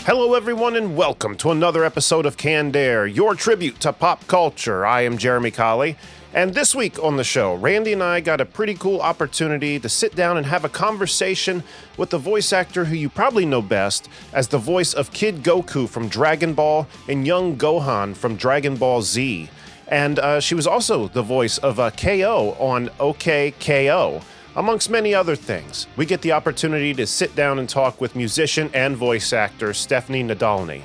Hello, everyone, and welcome to another episode of Canned Air, your tribute to pop culture. I am Jeremy Colley, and this week on the show, Randy and I got a pretty cool opportunity to sit down and have a conversation with the voice actor who you probably know best as the voice of Kid Goku from Dragon Ball and young Gohan from Dragon Ball Z. And she was also the voice of KO on OK Ko, amongst many other things. We get the opportunity to sit down and talk with musician and voice actor Stephanie Nadolny.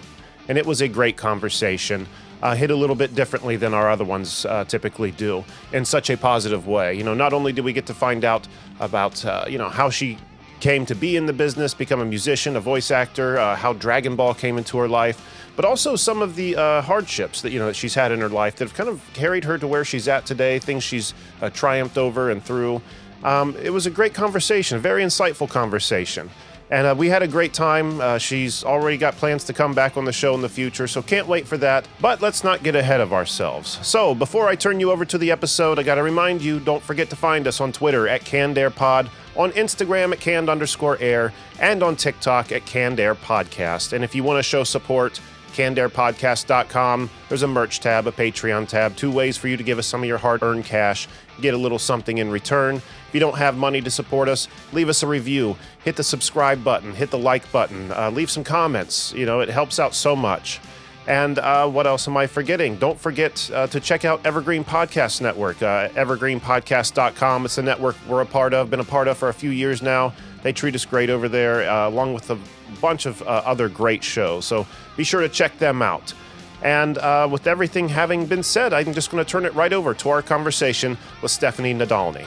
And it was a great conversation, hit a little bit differently than our other ones typically do, in such a positive way. You know, not only did we get to find out about, how she came to be in the business, become a musician, a voice actor, how Dragon Ball came into her life, but also some of the hardships that, that she's had in her life that have kind of carried her to where she's at today, things she's triumphed over and through. It was a great conversation, a very insightful conversation. And we had a great time. She's already got plans to come back on the show in the future, so can't wait for that. But let's not get ahead of ourselves. So before I turn you over to the episode, I got to remind you, don't forget to find us on Twitter at CannedAirPod, on Instagram at Canned_Air, and on TikTok at Canned Air Podcast. And if you want to show support, CannedAirPodcast.com. There's a merch tab, a Patreon tab, 2 ways for you to give us some of your hard-earned cash, get a little something in return. If you don't have money to support us, leave us a review, hit the subscribe button, hit the like button, leave some comments. It helps out so much. And what else am I forgetting? Don't forget to check out Evergreen Podcast Network, evergreenpodcast.com. It's a network we're been a part of for a few years now. They treat us great over there, along with a bunch of other great shows. So be sure to check them out. And with everything having been said, I'm just going to turn it right over to our conversation with Stephanie Nadolny.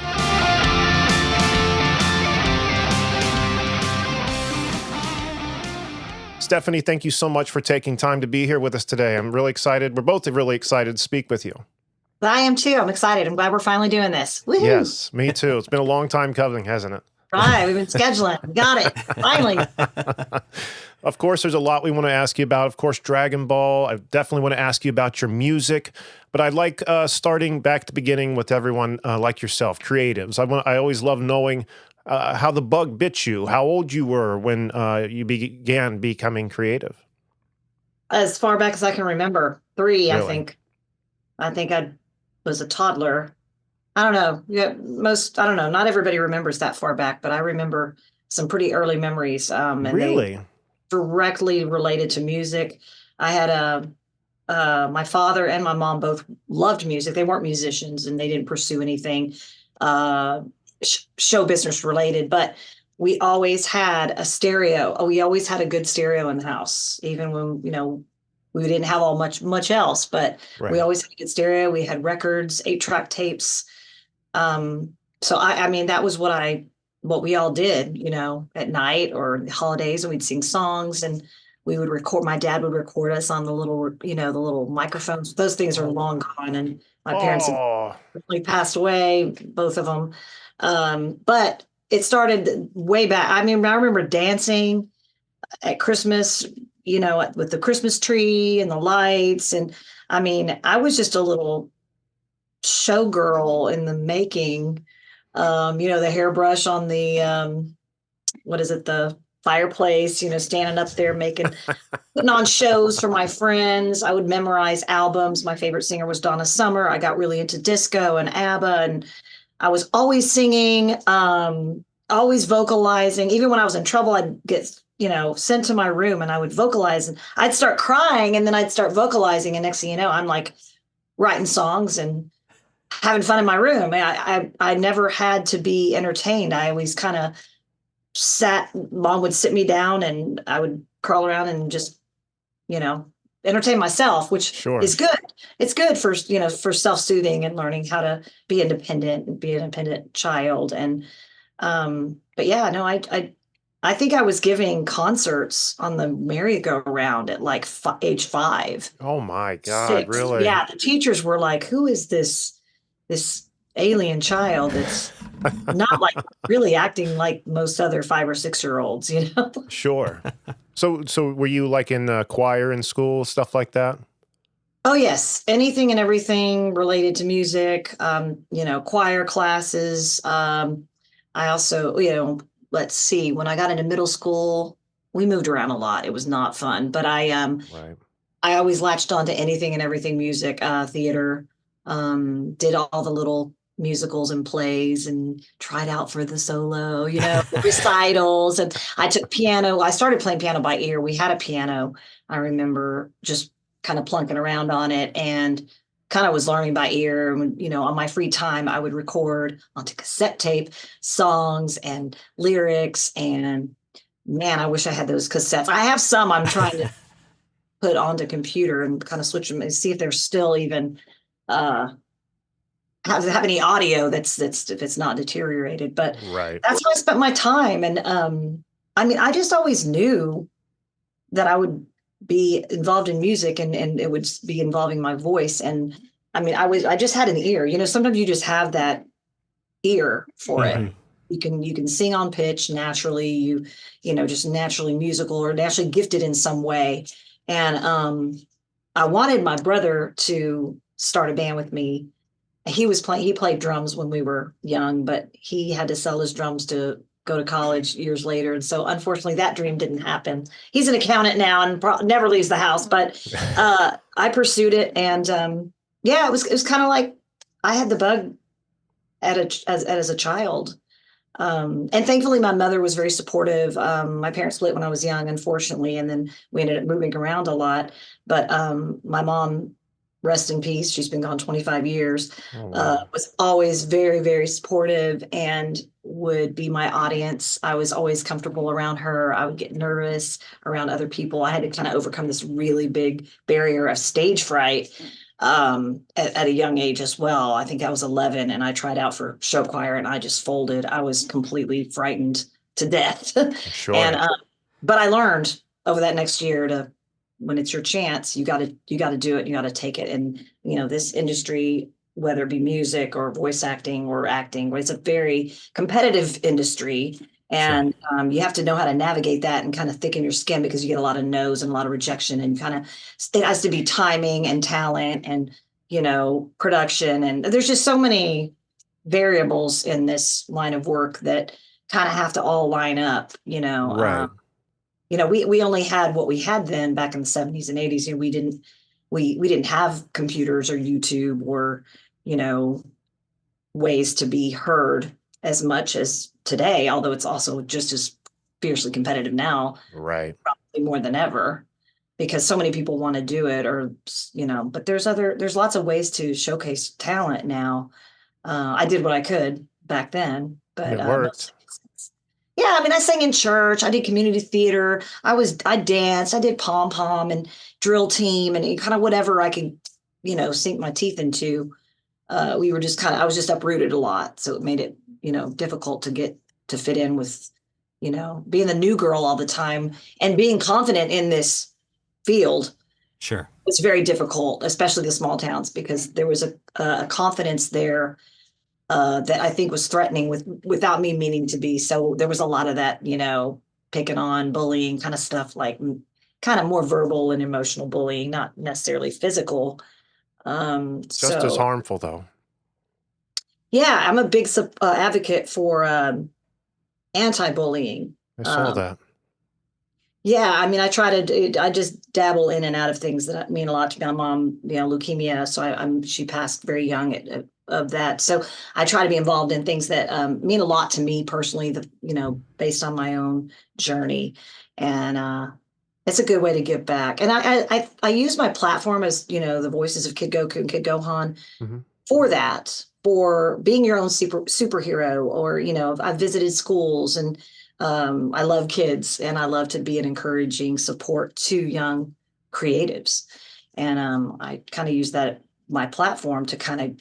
Stephanie, thank you so much for taking time to be here with us today. I'm really excited. We're both really excited to speak with you. I am too. I'm excited. I'm glad we're finally doing this. Woo-hoo. Yes, me too. It's been a long time coming, hasn't it? Right. We've been scheduling. We got it. Finally. Of course, there's a lot we want to ask you about. Of course, Dragon Ball. I definitely want to ask you about your music. But I'd like starting back at the beginning with everyone like yourself, creatives. I always love knowing how the bug bit you, how old you were when you began becoming creative. As far back as I can remember, 3, Really? I think. I think I was a toddler. I don't know. Yeah, I don't know. Not everybody remembers that far back, but I remember some pretty early memories. And Really? they directly related to music. I had my father and my mom both loved music. They weren't musicians and they didn't pursue anything show business related, but we always had a stereo. We always had a good stereo in the house, even when, we didn't have much else, but Right. We always had a good stereo. We had records, 8-track tapes. So I mean, that was what we all did, at night or holidays, and we'd sing songs and we would record. My dad would record us on the little microphones. Those things are long gone, and my parents have really passed away, both of them. But it started way back. I mean, I remember dancing at Christmas, with the Christmas tree and the lights. And I mean, I was just a little showgirl in the making. The hairbrush on the, the fireplace, standing up there putting on shows for my friends. I would memorize albums. My favorite singer was Donna Summer. I got really into disco and ABBA, and I was always singing, always vocalizing. Even when I was in trouble, I'd get, sent to my room and I would vocalize and I'd start crying and then I'd start vocalizing. And next thing you know, I'm like writing songs and having fun in my room. I never had to be entertained. I always kind of Mom would sit me down and I would crawl around and just, entertain myself, which Sure. is good. It's good for, for self-soothing and learning how to be independent and be an independent child. And, but yeah, no, I think I was giving concerts on the merry-go-round at like age 5. Oh my God, 6. really? Yeah, the teachers were like, "Who is this alien child that's not like really acting like most other 5 or 6-year-olds?" Sure. So were you like in choir in school, stuff like that? Oh yes, anything and everything related to music. Choir classes. I also, let's see, when I got into middle school, we moved around a lot. It was not fun, but Right. I always latched on to anything and everything music, theater, did all the little musicals and plays and tried out for the solo, recitals. And I took piano. I started playing piano by ear. We had a piano. I remember just kind of plunking around on it and kind of was learning by ear. On my free time, I would record onto cassette tape songs and lyrics. And man, I wish I had those cassettes. I have some I'm trying to put onto computer and kind of switch them and see if they're still even uh have any audio that's if it's not deteriorated. But Right. that's how I spent my time. And I mean, I just always knew that I would be involved in music, and it would be involving my voice. And I mean, I just had an ear. Sometimes you just have that ear for it. Mhm. You can sing on pitch naturally, just naturally musical or naturally gifted in some way. And I wanted my brother to start a band with me. He played drums when we were young, but he had to sell his drums to go to college years later. And so unfortunately that dream didn't happen. He's an accountant now and never leaves the house, but I pursued it. And yeah, it was kind of like I had the bug as a child. And thankfully my mother was very supportive. My parents split when I was young, unfortunately, and then we ended up moving around a lot. But my mom, rest in peace, she's been gone 25 years, Oh, wow. was always very, very supportive and would be my audience. I was always comfortable around her. I would get nervous around other people. I had to kind of overcome this really big barrier of stage fright at a young age as well. I think I was 11 and I tried out for show choir and I just folded. I was completely frightened to death. And Sure. but I learned over that next year to, when it's your chance, you got to do it. You got to take it. And this industry, whether it be music or voice acting or acting, it's a very competitive industry. Sure. And you have to know how to navigate that and kind of thicken your skin, because you get a lot of no's and a lot of rejection, and it has to be timing and talent and production, and there's just so many variables in this line of work that kind of have to all line up. Right. We only had what we had then back in the 70s and 80s. We didn't have computers or YouTube or you know ways to be heard as much as today, although it's also just as fiercely competitive now, Right. probably more than ever, because so many people want to do it. But there's lots of ways to showcase talent now. I did what I could back then, And but it worked. yeah, I mean, I sang in church, I did community theater, I danced, I did pom pom and drill team and kind of whatever I could, sink my teeth into. I was just uprooted a lot. So it made it, difficult to get to fit in with, being the new girl all the time and being confident in this field. Sure. It's very difficult, especially the small towns, because there was a confidence there that I think was threatening without me meaning to be. So there was a lot of that, picking on, bullying kind of stuff, like kind of more verbal and emotional bullying, not necessarily physical. Just as So harmful, though. yeah, I'm a big advocate for anti-bullying. I saw Um, that. yeah, I mean, I just dabble in and out of things that mean a lot to me. My mom, leukemia, so she passed very young of that. So I try to be involved in things that mean a lot to me personally, based on my own journey. And it's a good way to give back. And I use my platform as, the voices of Kid Goku and Kid Gohan Hmm. for that, for being your own superhero. Or I've visited schools, and I love kids, and I love to be an encouraging support to young creatives. And I kind of use that my platform to kind of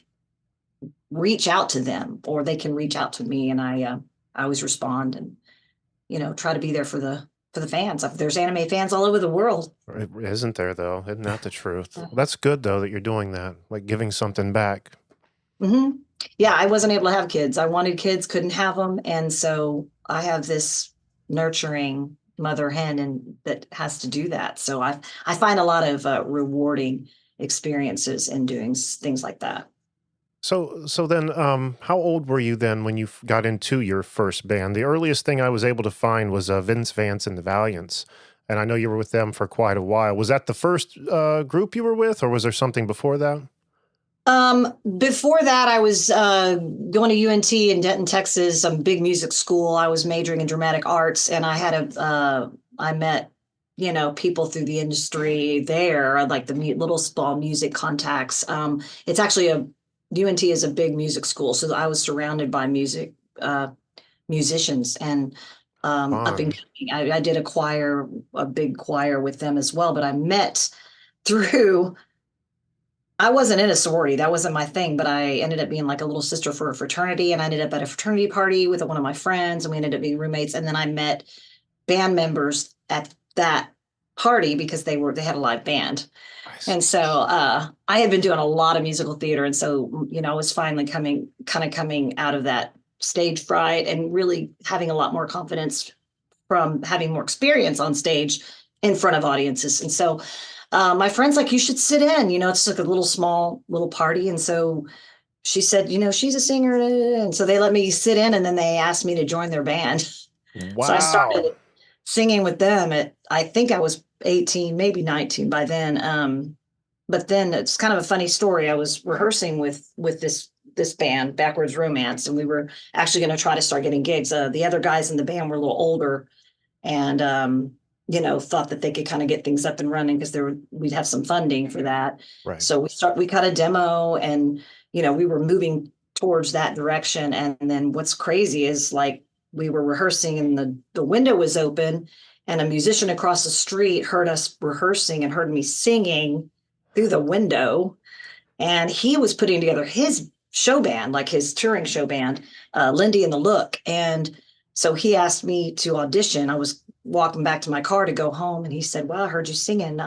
reach out to them, or they can reach out to me, and I always respond and try to be there for the fans. There's anime fans all over the world. Isn't there, though? Isn't that the truth? Well, that's good, though, that you're doing that, like giving something back. Hmm. Yeah, I wasn't able to have kids. I wanted kids, couldn't have them, and so I have this nurturing mother hen, and that has to do that. So I find a lot of rewarding experiences in doing things like that. So then, how old were you then when you got into your first band? The earliest thing I was able to find was Vince Vance and the Valiants, and I know you were with them for quite a while. Was that the first group you were with, or was there something before that? Before that, I was going to UNT in Denton, Texas, a big music school. I was majoring in dramatic arts, and I met, people through the industry there, like the little small music contacts. It's actually UNT is a big music school, so I was surrounded by musicians, and up and Fun. coming. I did a big choir with them as well, but I met through. I wasn't in a sorority. That wasn't my thing, but I ended up being like a little sister for a fraternity. And I ended up at a fraternity party with one of my friends, and we ended up being roommates. And then I met band members at that party because they had a live band. Nice. And so I had been doing a lot of musical theater. And so, I was finally coming out of that stage fright and really having a lot more confidence from having more experience on stage in front of audiences. And so my friend's like, you should sit in, it's like a little party. And so she said, she's a singer. And so they let me sit in, and then they asked me to join their band. So I Wow. started singing with them I think I was 18, maybe 19 by then. But then it's kind of a funny story. I was rehearsing with this band, Backwards Romance, and we were actually going to try to start getting gigs. The other guys in the band were a little older, and thought that they could kind of get things up and running because we'd have some funding for that. Right. So we cut a demo, and we were moving towards that direction. And then what's crazy is, like, we were rehearsing and the window was open, and a musician across the street heard us rehearsing and heard me singing through the window, and he was putting together his show band, like his touring show band, Lindy and the Look. And so he asked me to audition. I was walking back to my car to go home, and he said, well, I heard you singing.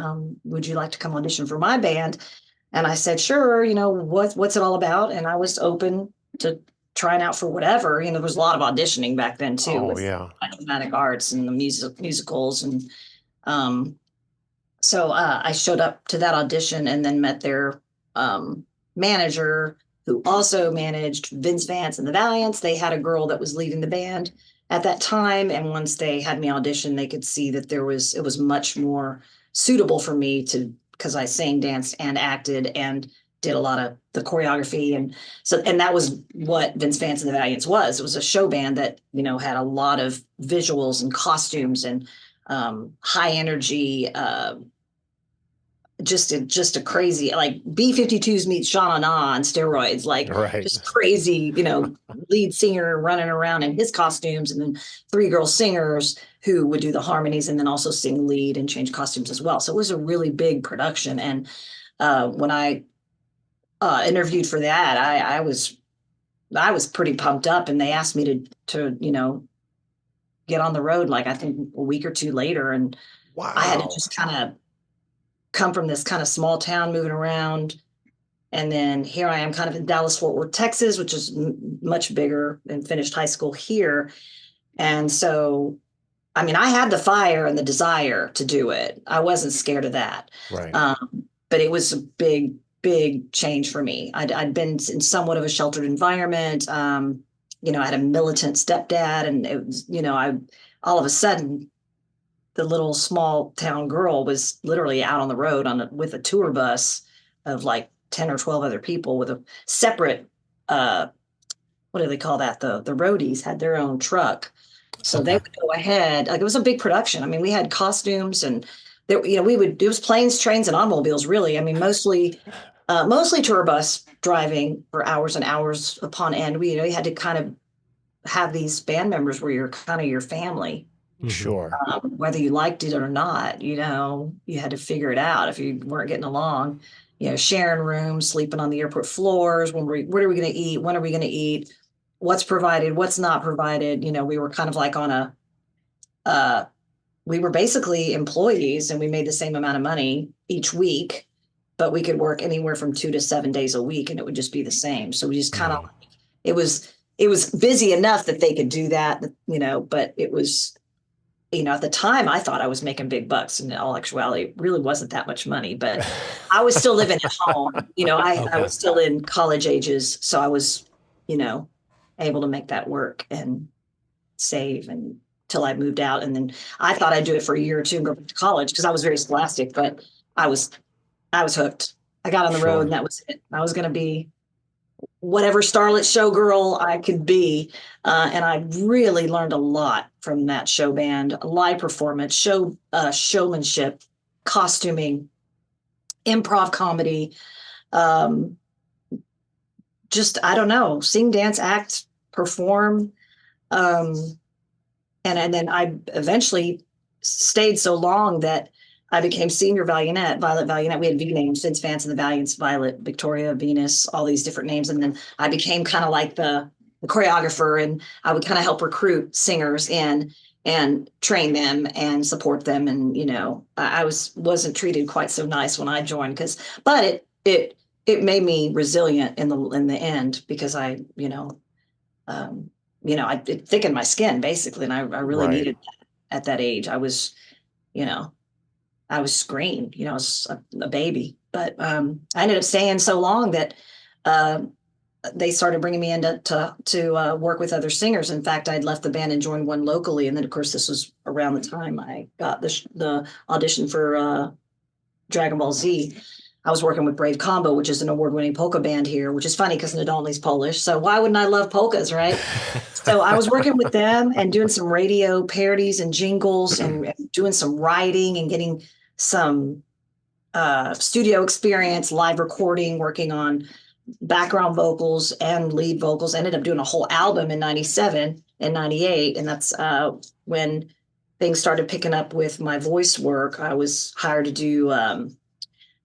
Would you like to come audition for my band? And I said, sure. What's it all about? And I was open to trying out for whatever. There was a lot of auditioning back then too, Oh with yeah. dramatic arts and the musicals. And um, so I showed up to that audition, and then met their manager, who also managed Vince Vance and the Valiants. They had a girl that was leading the band at that time, and once they had me audition, they could see that it was much more suitable for me because I sang, danced, and acted, and did a lot of the choreography. And that was what Vince Vance and the Valiants was. It was a show band that had a lot of visuals and costumes and high energy, just a crazy, like B-52s meets Sha Na on steroids, like Right. just crazy, lead singer running around in his costumes, and then three girl singers who would do the harmonies and then also sing lead and change costumes as well. So it was a really big production. And when I interviewed for that, I was pretty pumped up, and they asked me to get on the road, like I think a week or two later, and I had to Wow. just kind of come from this kind of small town moving around. And then here I am kind of in Dallas, Fort Worth, Texas, which is much bigger, and finished high school here. And so, I mean, I had the fire and the desire to do it. I wasn't scared of that. Right. But it was a big change for me. I'd been in somewhat of a sheltered environment. I had a militant stepdad, and it was, all of a sudden, the little small town girl was literally out on the road with a tour bus of like 10 or 12 other people with a separate, what do they call that? The roadies had their own truck. So they Okay. would go ahead. Like, it was a big production. I mean, we had costumes, and there, it was planes, trains, and automobiles, really. I mean, mostly tour bus driving for hours and hours upon end. We had to kind of have these band members where you're kind of your family. Mhm. Sure. Whether you liked it or not, you had to figure it out if you weren't getting along. Sharing rooms, sleeping on the airport floors. What are we going to eat? When are we going to eat? What's provided? What's not provided? We were kind of like uh, we were basically employees, and we made the same amount of money each week, but we could work anywhere from 2 to 7 days a week, and it would just be the same. So we just kind of, Mhm. it was busy enough that they could do that, but it was at the time I thought I was making big bucks, and in all actuality, it really wasn't that much money, but I was still living at home. I Okay. was still in college ages. So I was, you know, able to make that work and save and till I moved out. And then I thought I'd do it for a year or two and go back to college because I was very scholastic, but I was, I was hooked. I got on the road Sure. and that was it. I was going to be whatever starlet showgirl I could be. And I really learned a lot from that show band, live performance, showmanship, costuming, improv comedy, um, just, I don't know, sing, dance, act, perform. Um, and then I eventually stayed so long that I became senior Violet Valiant. We had V names, since Vance and the Valiants, Violet, Victoria, Venus, all these different names. And then I became kind of like the choreographer, and I would kind of help recruit singers in and train them and support them. And, I wasn't treated quite so nice when I joined but it made me resilient in the end because it thickened my skin basically. And I really Right. needed that at that age. You know, I was green, I was a baby, but I ended up staying so long that uh, they started bringing me in to work with other singers. In fact, I'd left the band and joined one locally. And then, of course, this was around the time I got the audition for Dragon Ball Z. I was working with Brave Combo, which is an award-winning polka band here, which is funny because Nadolny's Polish. So why wouldn't I love polkas, right? So I was working with them and doing some radio parodies and jingles and doing some writing and getting some studio experience, live recording, working on background vocals and lead vocals. Ended up doing a whole album in 97 and 98. And that's when things started picking up with my voice work. I was hired to do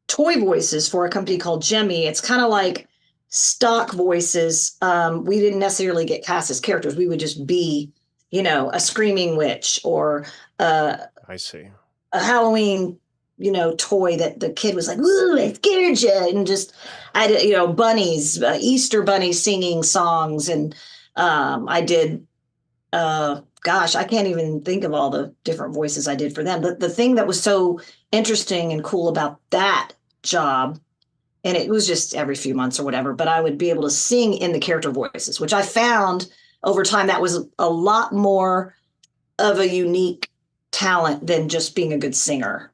toy voices for a company called Jemmy. It's kind of like stock voices. We didn't necessarily get cast as characters. We would just be, a screaming witch or I see. a Halloween, toy that the kid was like, "Ooh, I scared you," and just I did, bunnies, Easter bunnies singing songs, and I did. Gosh, I can't even think of all the different voices I did for them. But the thing that was so interesting and cool about that job, and it was just every few months or whatever, but I would be able to sing in the character voices, which I found over time that was a lot more of a unique talent than just being a good singer.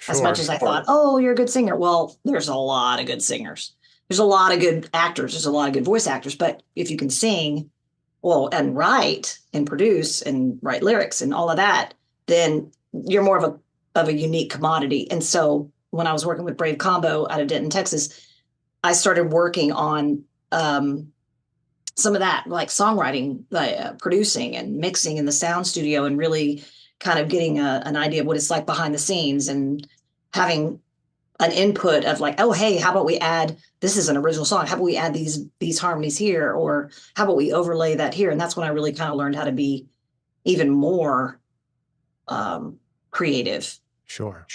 As Sure. much as I thought, oh, you're a good singer. Well, there's a lot of good singers. There's a lot of good actors. There's a lot of good voice actors. But if you can sing, well, and write and produce and write lyrics and all of that, then you're more of a unique commodity. And so when I was working with Brave Combo out of Denton, Texas, I started working on some of that, like songwriting, producing and mixing in the sound studio, and really kind of getting an idea of what it's like behind the scenes and having an input of like, oh, hey, how about we add, this is an original song. How about we add these harmonies here? Or how about we overlay that here? And that's when I really kind of learned how to be even more creative. Sure.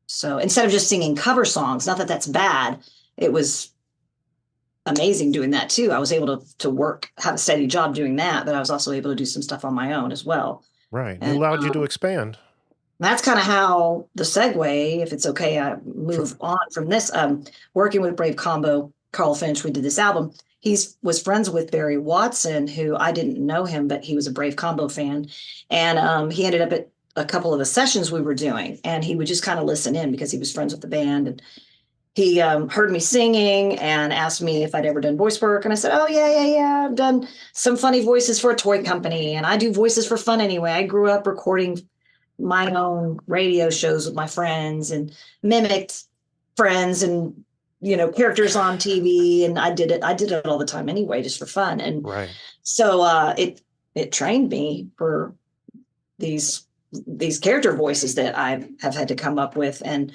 So instead of just singing cover songs, not that that's bad, it was amazing doing that too. I was able to have a steady job doing that, but I was also able to do some stuff on my own as well. Right. It And allowed you to expand. that's kind of how the segue, if it's okay, I move Sure. on from this. Working with Brave Combo, Carl Finch, we did this album. He was friends with Barry Watson, who I didn't know him, but he was a Brave Combo fan. And he ended up at a couple of the sessions we were doing, and he would just kind of listen in because he was friends with the band. And he heard me singing and asked me if I'd ever done voice work. And I said, oh, yeah. I've done some funny voices for a toy company, and I do voices for fun anyway. I grew up recording my own radio shows with my friends and mimicked friends and characters on TV, and I did it all the time anyway, just for fun. And Right. so it trained me for these character voices that I have had to come up with. And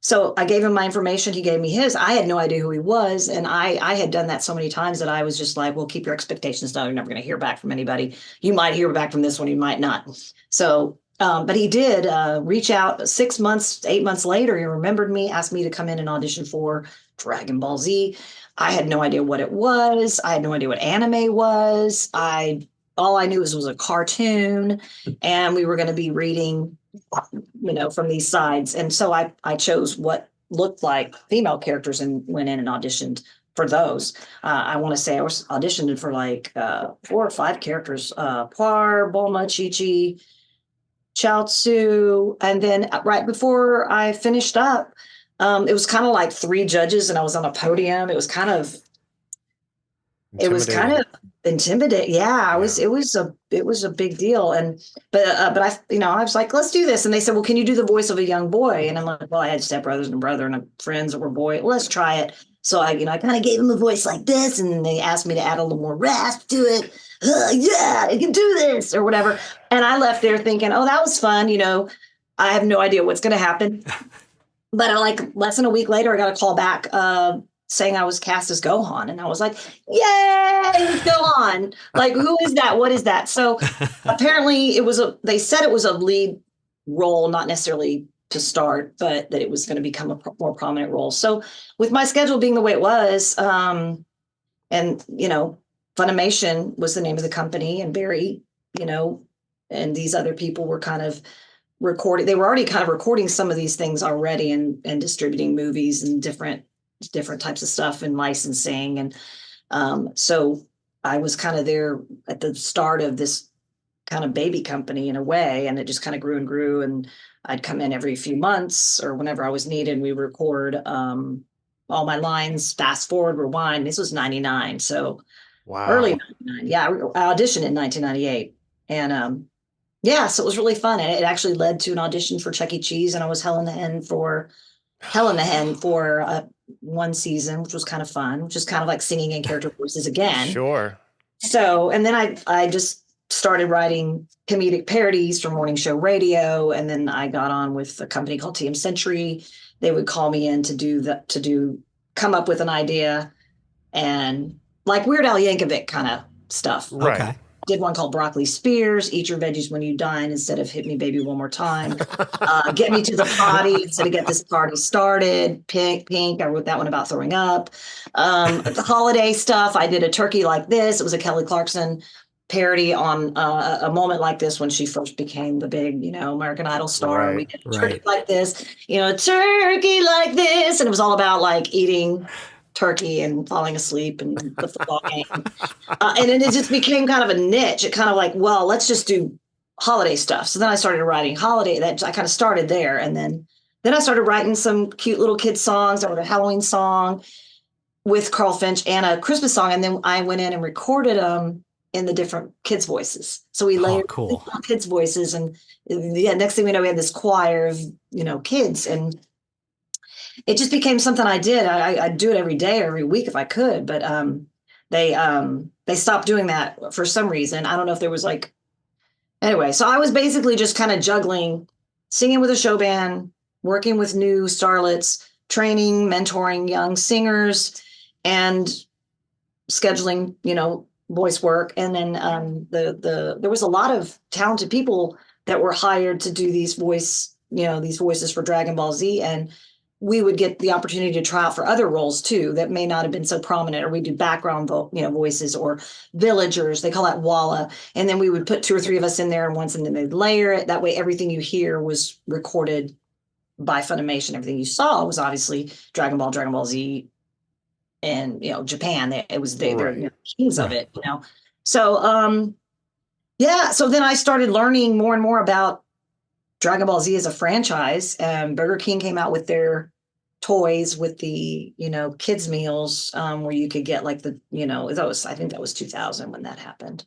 so I gave him my information, he gave me his. I had no idea who he was, and I had done that so many times that I was just like, well, keep your expectations down. You're never going to hear back from anybody. You might hear back from this one, you might not. So but he did reach out 6 months, 8 months later. He remembered me, asked me to come in and audition for Dragon Ball Z. I had no idea what it was. I had no idea what anime was. I all I knew was a cartoon, and we were going to be reading, from these sides. And so I chose what looked like female characters and went in and auditioned for those. I want to say I was auditioned for like 4 or 5 characters, Poir, Bulma, Chi-Chi, Chaozu. And then right before I finished up, it was kind of like 3 judges and I was on a podium. It was kind of intimidating. Yeah, it was a big deal. But I was like, let's do this. And they said, well, can you do the voice of a young boy? And I'm like, well, I had stepbrothers and a brother and friends that were boy. Well, let's try it. So I kind of gave him a voice like this, and they asked me to add a little more rasp to it. Yeah, I can do this or whatever. And I left there thinking, oh, that was fun. I have no idea what's going to happen. But like less than a week later, I got a call back saying I was cast as Gohan. And I was like, yay, Gohan. Like, who is that? What is that? So apparently they said it was a lead role, not necessarily to start, but that it was going to become a more prominent role. So with my schedule being the way it was, and, Funimation was the name of the company, and Barry, and these other people were kind of recording. They were already kind of recording some of these things already and distributing movies and different types of stuff and licensing. And so I was kind of there at the start of this kind of baby company in a way, and it just kind of grew and grew. And I'd come in every few months or whenever I was needed. We record all my lines, fast forward, rewind. This was 99. So wow. Early 99. Yeah, I auditioned in 1998. And so it was really fun. And it actually led to an audition for Chuck E. Cheese. And I was Hell in the Hen for one season, which was kind of fun, which is kind of like singing in character voices again. Sure. So, and then I just started writing comedic parodies for morning show radio. And then I got on with a company called TM Century. They would call me in to come up with an idea and like Weird Al Yankovic kind of stuff. Right. Okay. Did one called Broccoli Spears, Eat Your Veggies When You Dine instead of Hit Me Baby One More Time. Get Me to the Potty instead of Get This Party Started. Pink, I wrote that one about throwing up. The holiday stuff, I did a Turkey Like This. It was a Kelly Clarkson parody on a moment like this when she first became the big, American Idol star. Right, We did Turkey Like This, Turkey Like This. And it was all about like eating turkey and falling asleep and the football game. And then it just became kind of a niche. It kind of like, well, let's just do holiday stuff. So then I started writing holiday. That I kind of started there. And then I started writing some cute little kid songs. I wrote a Halloween song with Carl Finch and a Christmas song. And then I went in and recorded them in the different kids' voices. So we layered kids' voices. And next thing we know, we had this choir of, kids. And it just became something I did. I'd do it every day or every week if I could, but they stopped doing that for some reason. I don't know if there was anyway. So I was basically just kind of juggling, singing with a show band, working with new starlets, training, mentoring young singers, and scheduling, voice work. And then there was a lot of talented people that were hired to do these voices for Dragon Ball Z, and we would get the opportunity to try out for other roles too that may not have been so prominent, or we do background voices or villagers. They call that Walla. And then we would put 2 or 3 of us in there once, and then they'd layer it. That way everything you hear was recorded by Funimation. Everything you saw was obviously Dragon Ball Z, and Japan. They're kings of it, So so then I started learning more and more about Dragon Ball Z as a franchise. Burger King came out with their toys with the, kids meals, where you could get like the, I think that was 2000 when that happened.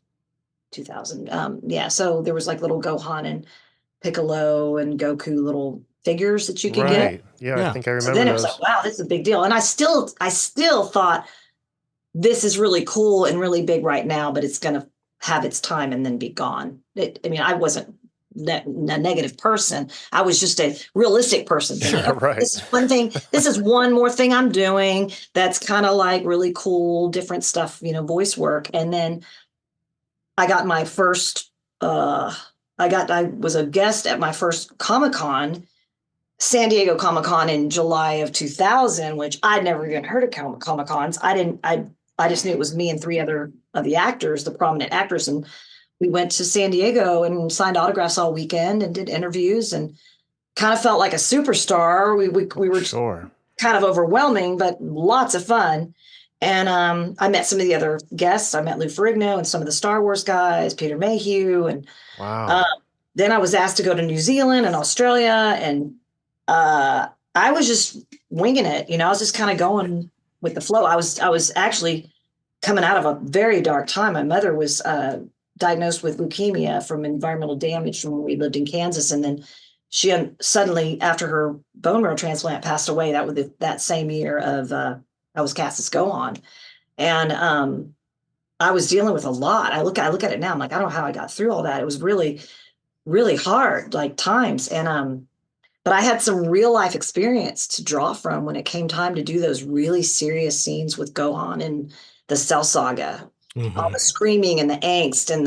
2000. So there was like little Gohan and Piccolo and Goku little figures that you could get. Yeah, I think I remember So then it those. was like, wow, this is a big deal. And I still thought this is really cool and really big right now, but it's going to have its time and then be gone. I wasn't a negative person. I was just a realistic person. Right. This is one thing. This is one more thing I'm doing that's kind of like really cool, different stuff, voice work. And then I got my first, I was a guest at my first Comic-Con, San Diego Comic-Con in July of 2000, which I'd never even heard of Comic-Cons. I just knew it was me and 3 other of the actors, the prominent actors. And we went to San Diego and signed autographs all weekend and did interviews and kind of felt like a superstar. We were Sure. kind of overwhelming, but lots of fun. And I met some of the other guests. I met Lou Ferrigno and some of the Star Wars guys, Peter Mayhew, and uh, Wow. then I was asked to go to New Zealand and Australia, and I was just winging it. I was just kind of going with the flow. I was actually coming out of a very dark time. My mother was diagnosed with leukemia from environmental damage from when we lived in Kansas, and then she suddenly, after her bone marrow transplant, passed away. That was that same year of I was cast as Gohan, and I was dealing with a lot. I look at it now. I'm like, I don't know how I got through all that. It was really, really hard, like times. And but I had some real life experience to draw from when it came time to do those really serious scenes with Gohan and the Cell Saga, all the screaming and the angst and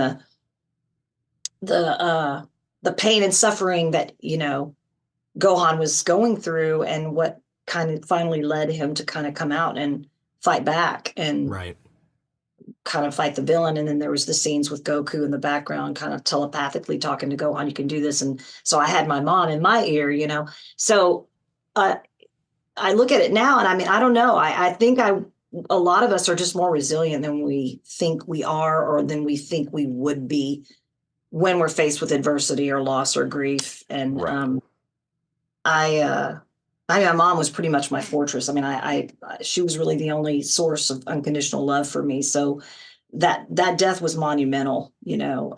the pain and suffering that Gohan was going through, and what kind of finally led him to kind of come out and fight back and Right. kind of fight the villain. And then there was the scenes with Goku in the background, kind of telepathically talking to Gohan, you can do this. And so I had my mom in my ear, So I look at it now, and I mean, I don't know. I think a lot of us are just more resilient than we think we are, or than we think we would be when we're faced with adversity or loss or grief. And Right. my mom was pretty much my fortress. I mean, she was really the only source of unconditional love for me. So that death was monumental. No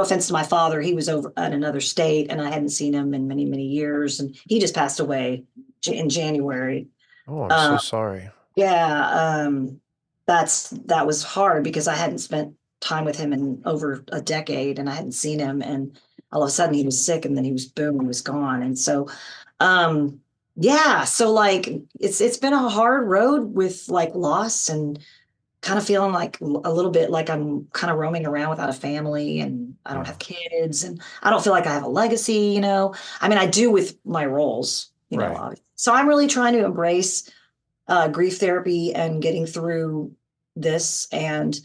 offense to my father. He was over at another state, and I hadn't seen him in many, many years. And he just passed away in January. Oh, I'm so sorry. Yeah, that was hard because I hadn't spent time with him in over a decade, and I hadn't seen him, and all of a sudden he was sick, and then he was gone. And so yeah, so like it's been a hard road with like loss, and kind of feeling like a little bit like I'm kind of roaming around without a family, and I don't Yeah. have kids, and I don't feel like I have a legacy. I mean, I do with my roles, Right. obviously. So I'm really trying to embrace grief therapy and getting through this, and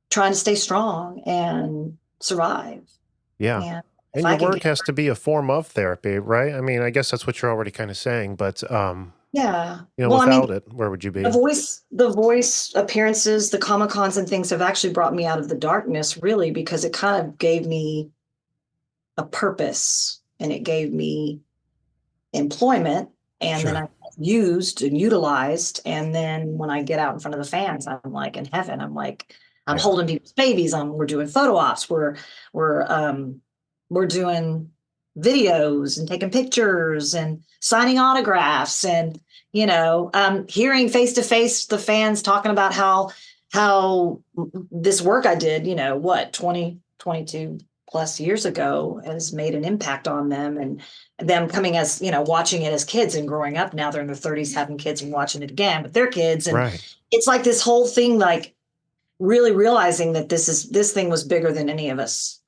trying to stay strong and survive. Yeah. And if And I your can work get, has to be a form of therapy, right? I mean, I guess that's what you're already kind of saying, but yeah. Well, I mean, without it, where would you the be? voice appearances, the Comic Cons and things have actually brought me out of the darkness, really, because it kind of gave me a purpose, and it gave me employment, and then Sure. I used and utilized. And then when I get out in front of the fans, I'm like in heaven. I'm Yeah. holding people's babies. We're doing photo ops. We're doing videos and taking pictures and signing autographs, and hearing face to face the fans talking about how this work I did, 22 plus years ago, has made an impact on them, and them coming as, watching it as kids and growing up. Now they're in their 30s having kids and watching it again with their kids. And Right. it's like this whole thing, like really realizing that this thing was bigger than any of us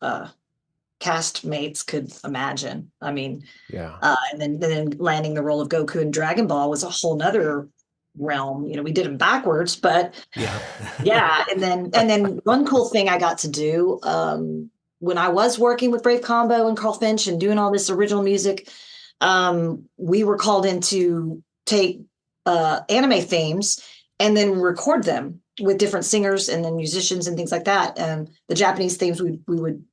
cast mates could imagine. I mean, Yeah. and then landing the role of Goku in Dragon Ball was a whole nother realm. We did it backwards, but Yeah. yeah. And then one cool thing I got to do when I was working with Brave Combo and Carl Finch and doing all this original music, we were called in to take anime themes and then record them with different singers and then musicians and things like that. And the Japanese themes, we would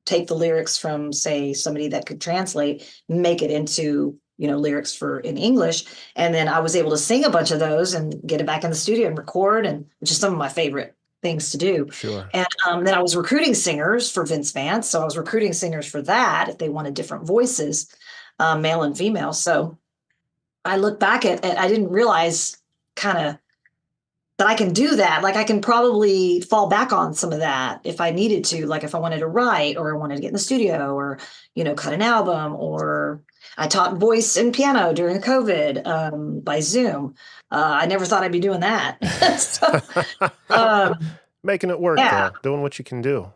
take the lyrics from, say, somebody that could translate, make it into lyrics for in English. And then I was able to sing a bunch of those and get it back in the studio and record, and which is some of my favorite things to do. Sure. And then I was recruiting singers for Vance. So I was recruiting singers for that if they wanted different voices, male and female. So I look back at I didn't realize kind of that I can do that. Like I can probably fall back on some of that if I needed to, like if I wanted to write, or I wanted to get in the studio, or, cut an album. Or I taught voice and piano during COVID by Zoom. I never thought I'd be doing that. So, Making it work, yeah. though. Doing what you can do.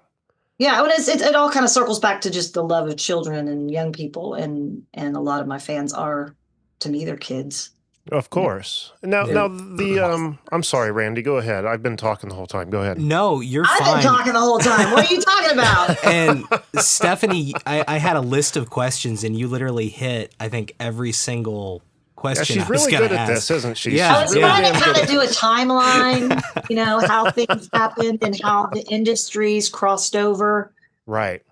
Yeah. It all kind of circles back to just the love of children and young people. And a lot of my fans are, to me, they're kids. Of course. Now, Yeah. I'm sorry, Randy. Go ahead. I've been talking the whole time. Go ahead. No, you're I've fine. been talking the whole time. What are you talking about? And Stephanie, I had a list of questions, and you literally hit, I think, every single Yeah, question. she's I was really gonna good at ask. this, isn't she? Yeah, I was She's really trying to damn kind good of do a timeline, how things happened and how the industries crossed over. Right.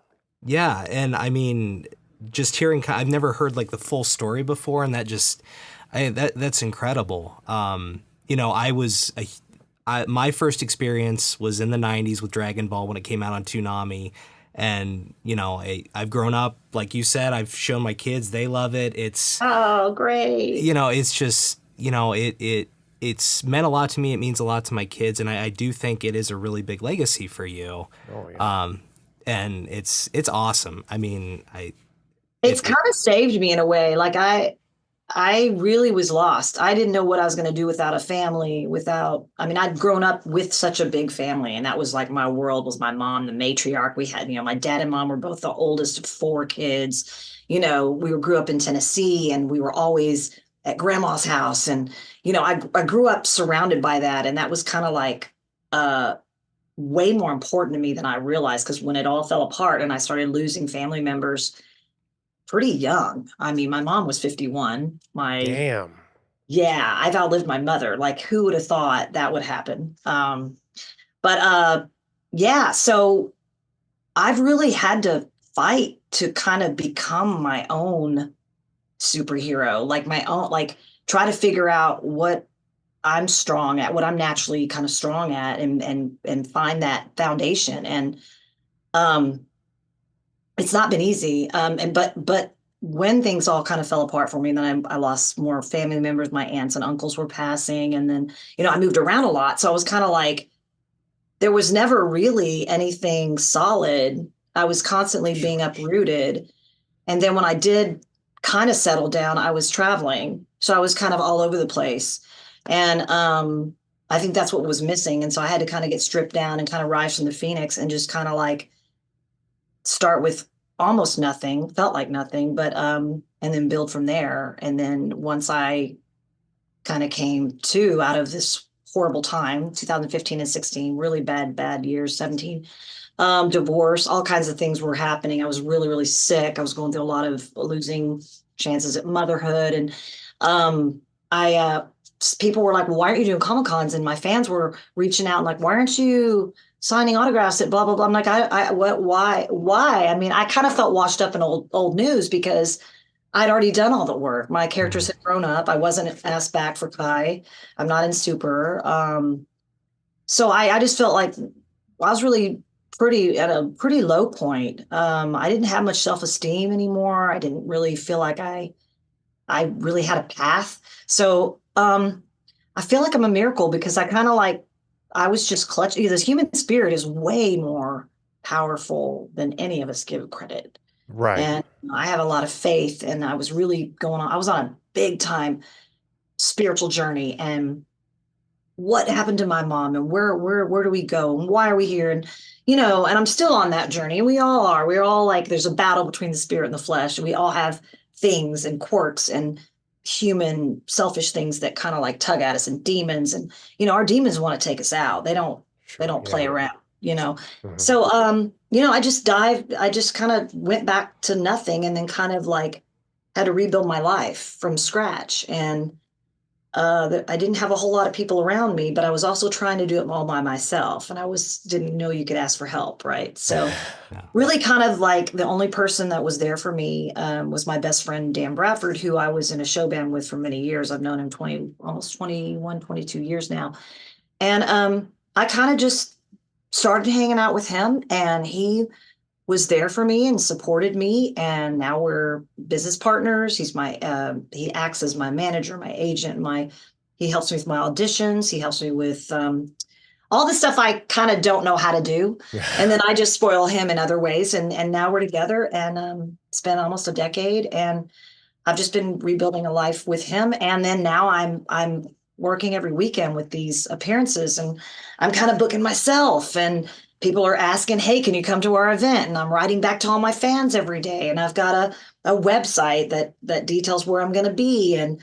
Yeah, and I mean, just hearing, I've never heard like the full story before, and that's incredible. My first experience was in the '90s with Dragon Ball when it came out on Toonami, and I've grown up, like you said, I've shown my kids, they love it. Oh, great. It's just, it's meant a lot to me. It means a lot to my kids, and I do think it is a really big legacy for you. Oh yeah. And it's awesome. I mean, It's kind of saved me in a way. Like I really was lost. I didn't know what I was going to do without a family, I'd grown up with such a big family, and that was like my world was my mom, the matriarch. We had, my dad and mom were both the oldest of four kids. Grew up in Tennessee, and we were always at grandma's house. And, I grew up surrounded by that. And that was kind of like, way more important to me than I realized, because when it all fell apart and I started losing family members pretty young. I mean, my mom was 51. Damn. Yeah, I've outlived my mother. Like, who would have thought that would happen? Yeah, so I've really had to fight to kind of become my own superhero, like my own, like try to figure out what I'm strong at, what I'm naturally kind of strong at, and find that foundation. And it's not been easy. But when things all kind of fell apart for me, and then I lost more family members. My aunts and uncles were passing, and then I moved around a lot, so I was kind of like, there was never really anything solid. I was constantly being uprooted, and then when I did kind of settle down, I was traveling, so I was kind of all over the place, and I think that's what was missing, and so I had to kind of get stripped down and kind of rise from the phoenix and just kind of like start with almost nothing, felt like nothing, but and then build from there. And then once I kind of came to out of this horrible time, 2015 and 16, really bad years, 17, divorce, all kinds of things were happening. I was really, really sick. I was going through a lot of losing chances at motherhood. And I people were like, well, why aren't you doing Comic Cons? And my fans were reaching out and like, why aren't you signing autographs at blah, blah, blah. I'm like, why? I mean, I kind of felt washed up in old news because I'd already done all the work. My characters had grown up. I wasn't asked back for Kai. I'm not in Super. So I just felt like I was really at a pretty low point. I didn't have much self-esteem anymore. I didn't really feel like I really had a path. So I feel like I'm a miracle because I kind of like, I was just clutching. The human spirit is way more powerful than any of us give credit. Right. And I have a lot of faith, and I was really I was on a big time spiritual journey. And what happened to my mom, and where do we go, and why are we here? And, and I'm still on that journey. We all are. We're all like, there's a battle between the spirit and the flesh. And we all have things and quirks and human selfish things that kind of like tug at us, and demons, and our demons want to take us out. They don't play around, Mhm. So I just kind of went back to nothing, and then kind of like had to rebuild my life from scratch. And I didn't have a whole lot of people around me, but I was also trying to do it all by myself, and didn't know you could ask for help, right? So really kind of like the only person that was there for me was my best friend, Dan Bradford, who I was in a show band with for many years. I've known him almost 21, 22 years now. And I kind of just started hanging out with him, and he was there for me and supported me. And now we're business partners. He acts as my manager, my agent, he helps me with my auditions. He helps me with all the stuff I kind of don't know how to do. And then I just spoil him in other ways. And now we're together, and it's been almost a decade, and I've just been rebuilding a life with him. And then now I'm working every weekend with these appearances, and I'm kind of booking myself, and people are asking, hey, can you come to our event? And I'm writing back to all my fans every day. And I've got a website that details where I'm going to be. And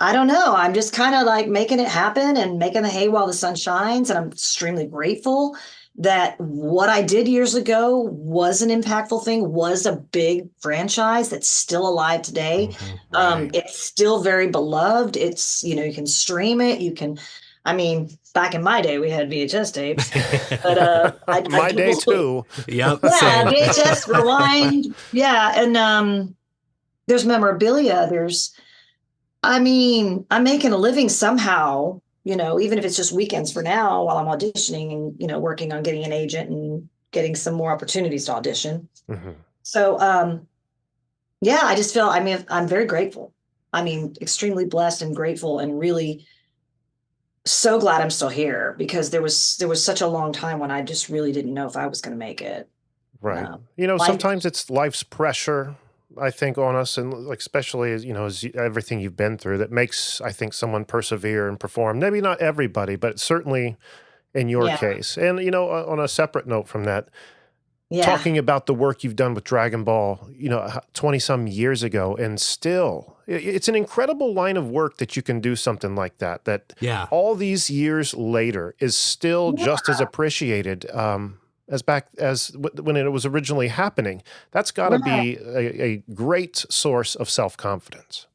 I don't know. I'm just kind of like making it happen and making the hay while the sun shines. And I'm extremely grateful that what I did years ago was an impactful thing, was a big franchise that's still alive today. Right. It's still very beloved. It's, you can stream it. I mean, back in my day, we had VHS tapes, but My day people still, too. Yep. yeah, Same. VHS, rewind. Yeah. And there's memorabilia. I mean, I'm making a living somehow, even if it's just weekends for now while I'm auditioning and, working on getting an agent and getting some more opportunities to audition. Hmm. So, yeah, I just feel, I mean, I'm very grateful. I mean, extremely blessed and grateful and really so glad I'm still here because there was such a long time when I just really didn't know if I was going to make it. Right. Uh, life, Sometimes it's life's pressure, I think, on us, and like especially as everything you've been through that makes, I think, someone persevere and perform. Maybe not everybody, but certainly in your yeah, case. And on a separate note from that, yeah, talking about the work you've done with Dragon Ball, 20 some years ago, and still, it's an incredible line of work that you can do something like that, that Yeah. all these years later is still just as appreciated as back as when it was originally happening. That's got to right. be a great source of self-confidence.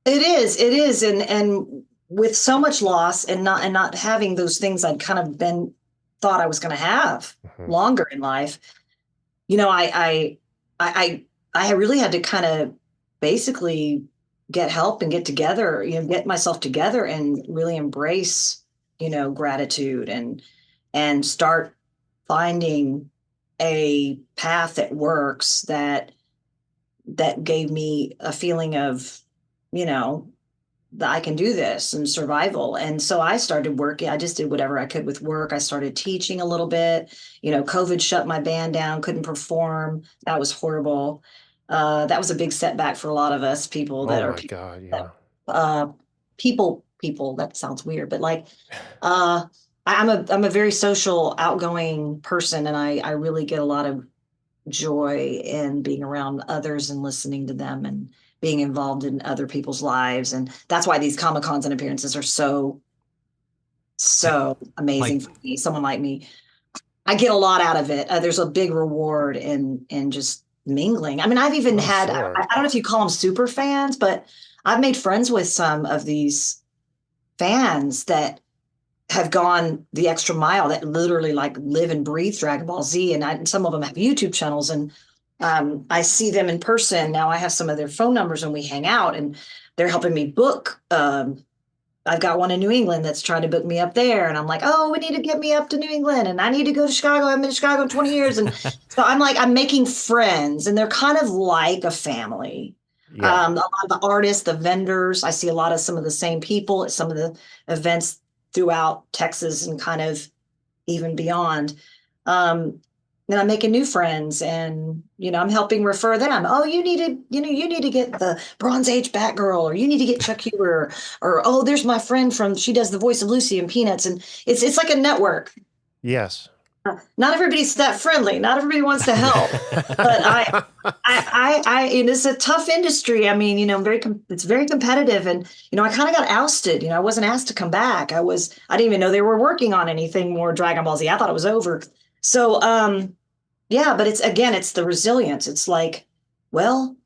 It is, and with so much loss and not having those things I'd kind of been thought I was going to have Mhm. longer in life. I I really had to kind of basically get help and get together, get myself together and really embrace, gratitude and start finding a path that works that gave me a feeling of, you know, that I can do this and survival. And so I started working. I just did whatever I could with work. I started teaching a little bit. COVID shut my band down, couldn't perform. That was horrible. That was a big setback for a lot of us people Oh that are my God, that, yeah. people, that sounds weird, but like, I'm a very social, outgoing person, and I really get a lot of joy in being around others and listening to them and being involved in other people's lives. And that's why these Comic Cons and appearances are so Like, amazing for me. Someone like me, I get a lot out of it. There's a big reward in just mingling. I mean, I've even Oh, had, sure. I don't know if you call them super fans, but I've made friends with some of these fans that have gone the extra mile, that literally like live and breathe Dragon Ball Z. And some of them have YouTube channels, and I see them in person. Now I have some of their phone numbers and we hang out, and they're helping me book. I've got one in New England that's trying to book me up there. And I'm like, oh, we need to get me up to New England. And I need to go to Chicago. I've been to Chicago in 20 years. And so I'm making friends, and they're kind of like a family. Yeah. A lot of the artists, the vendors, I see a lot of some of the same people at some of the events throughout Texas and kind of even beyond. And I'm making new friends, and I'm helping refer them. Oh, you need to get the Bronze Age Batgirl, or you need to get Chuck Huber, or oh, there's my friend she does the voice of Lucy in Peanuts, and it's like a network. Yes. Not everybody's that friendly. Not everybody wants to help, but and it's a tough industry. I mean, it's very competitive, and I kind of got ousted. I wasn't asked to come back. I didn't even know they were working on anything more Dragon Ball Z. I thought it was over. So, yeah, but it's the resilience. It's like, well,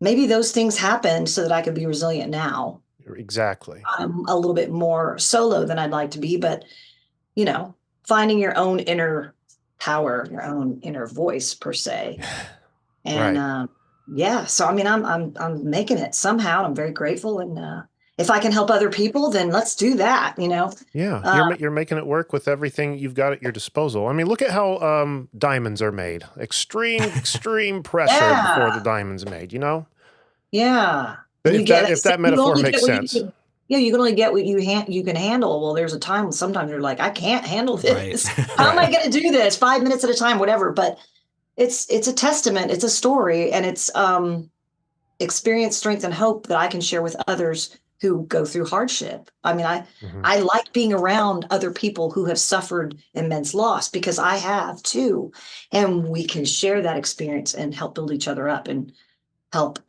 maybe those things happened so that I could be resilient now. Exactly. I'm a little bit more solo than I'd like to be, but you know, finding your own inner power, your own inner voice per se. And Right. yeah, so I mean, I'm making it somehow. I'm very grateful, and if I can help other people, then let's do that. Yeah, Uh, you're making it work with everything you've got at your disposal. I mean, look at how diamonds are made. Extreme pressure before yeah, the diamond's made. yeah. And If that you metaphor only makes get what sense. yeah, you can only get what you can handle. Well, there's a time when sometimes you're like, I can't handle right. this. How am Right. I going to do this? 5 minutes at a time, whatever. But it's a testament. It's a story, and it's experience, strength, and hope that I can share with others who go through hardship. I mean, Hmm. I like being around other people who have suffered immense loss, because I have too, and we can share that experience and help build each other up and help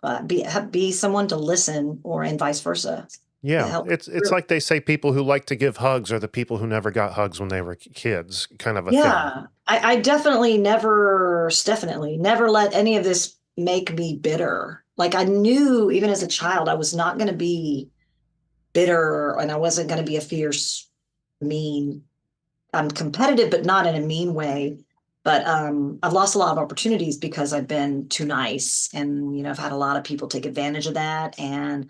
be someone to listen, and vice versa. Yeah, it's like they say people who like to give hugs are the people who never got hugs when they were kids, kind of a thing. Yeah, I definitely never let any of this make me bitter. Like I knew even as a child, I was not going to be bitter and I wasn't going to be a fierce, mean. I'm competitive, but not in a mean way. But I've lost a lot of opportunities because I've been too nice. And, I've had a lot of people take advantage of that. And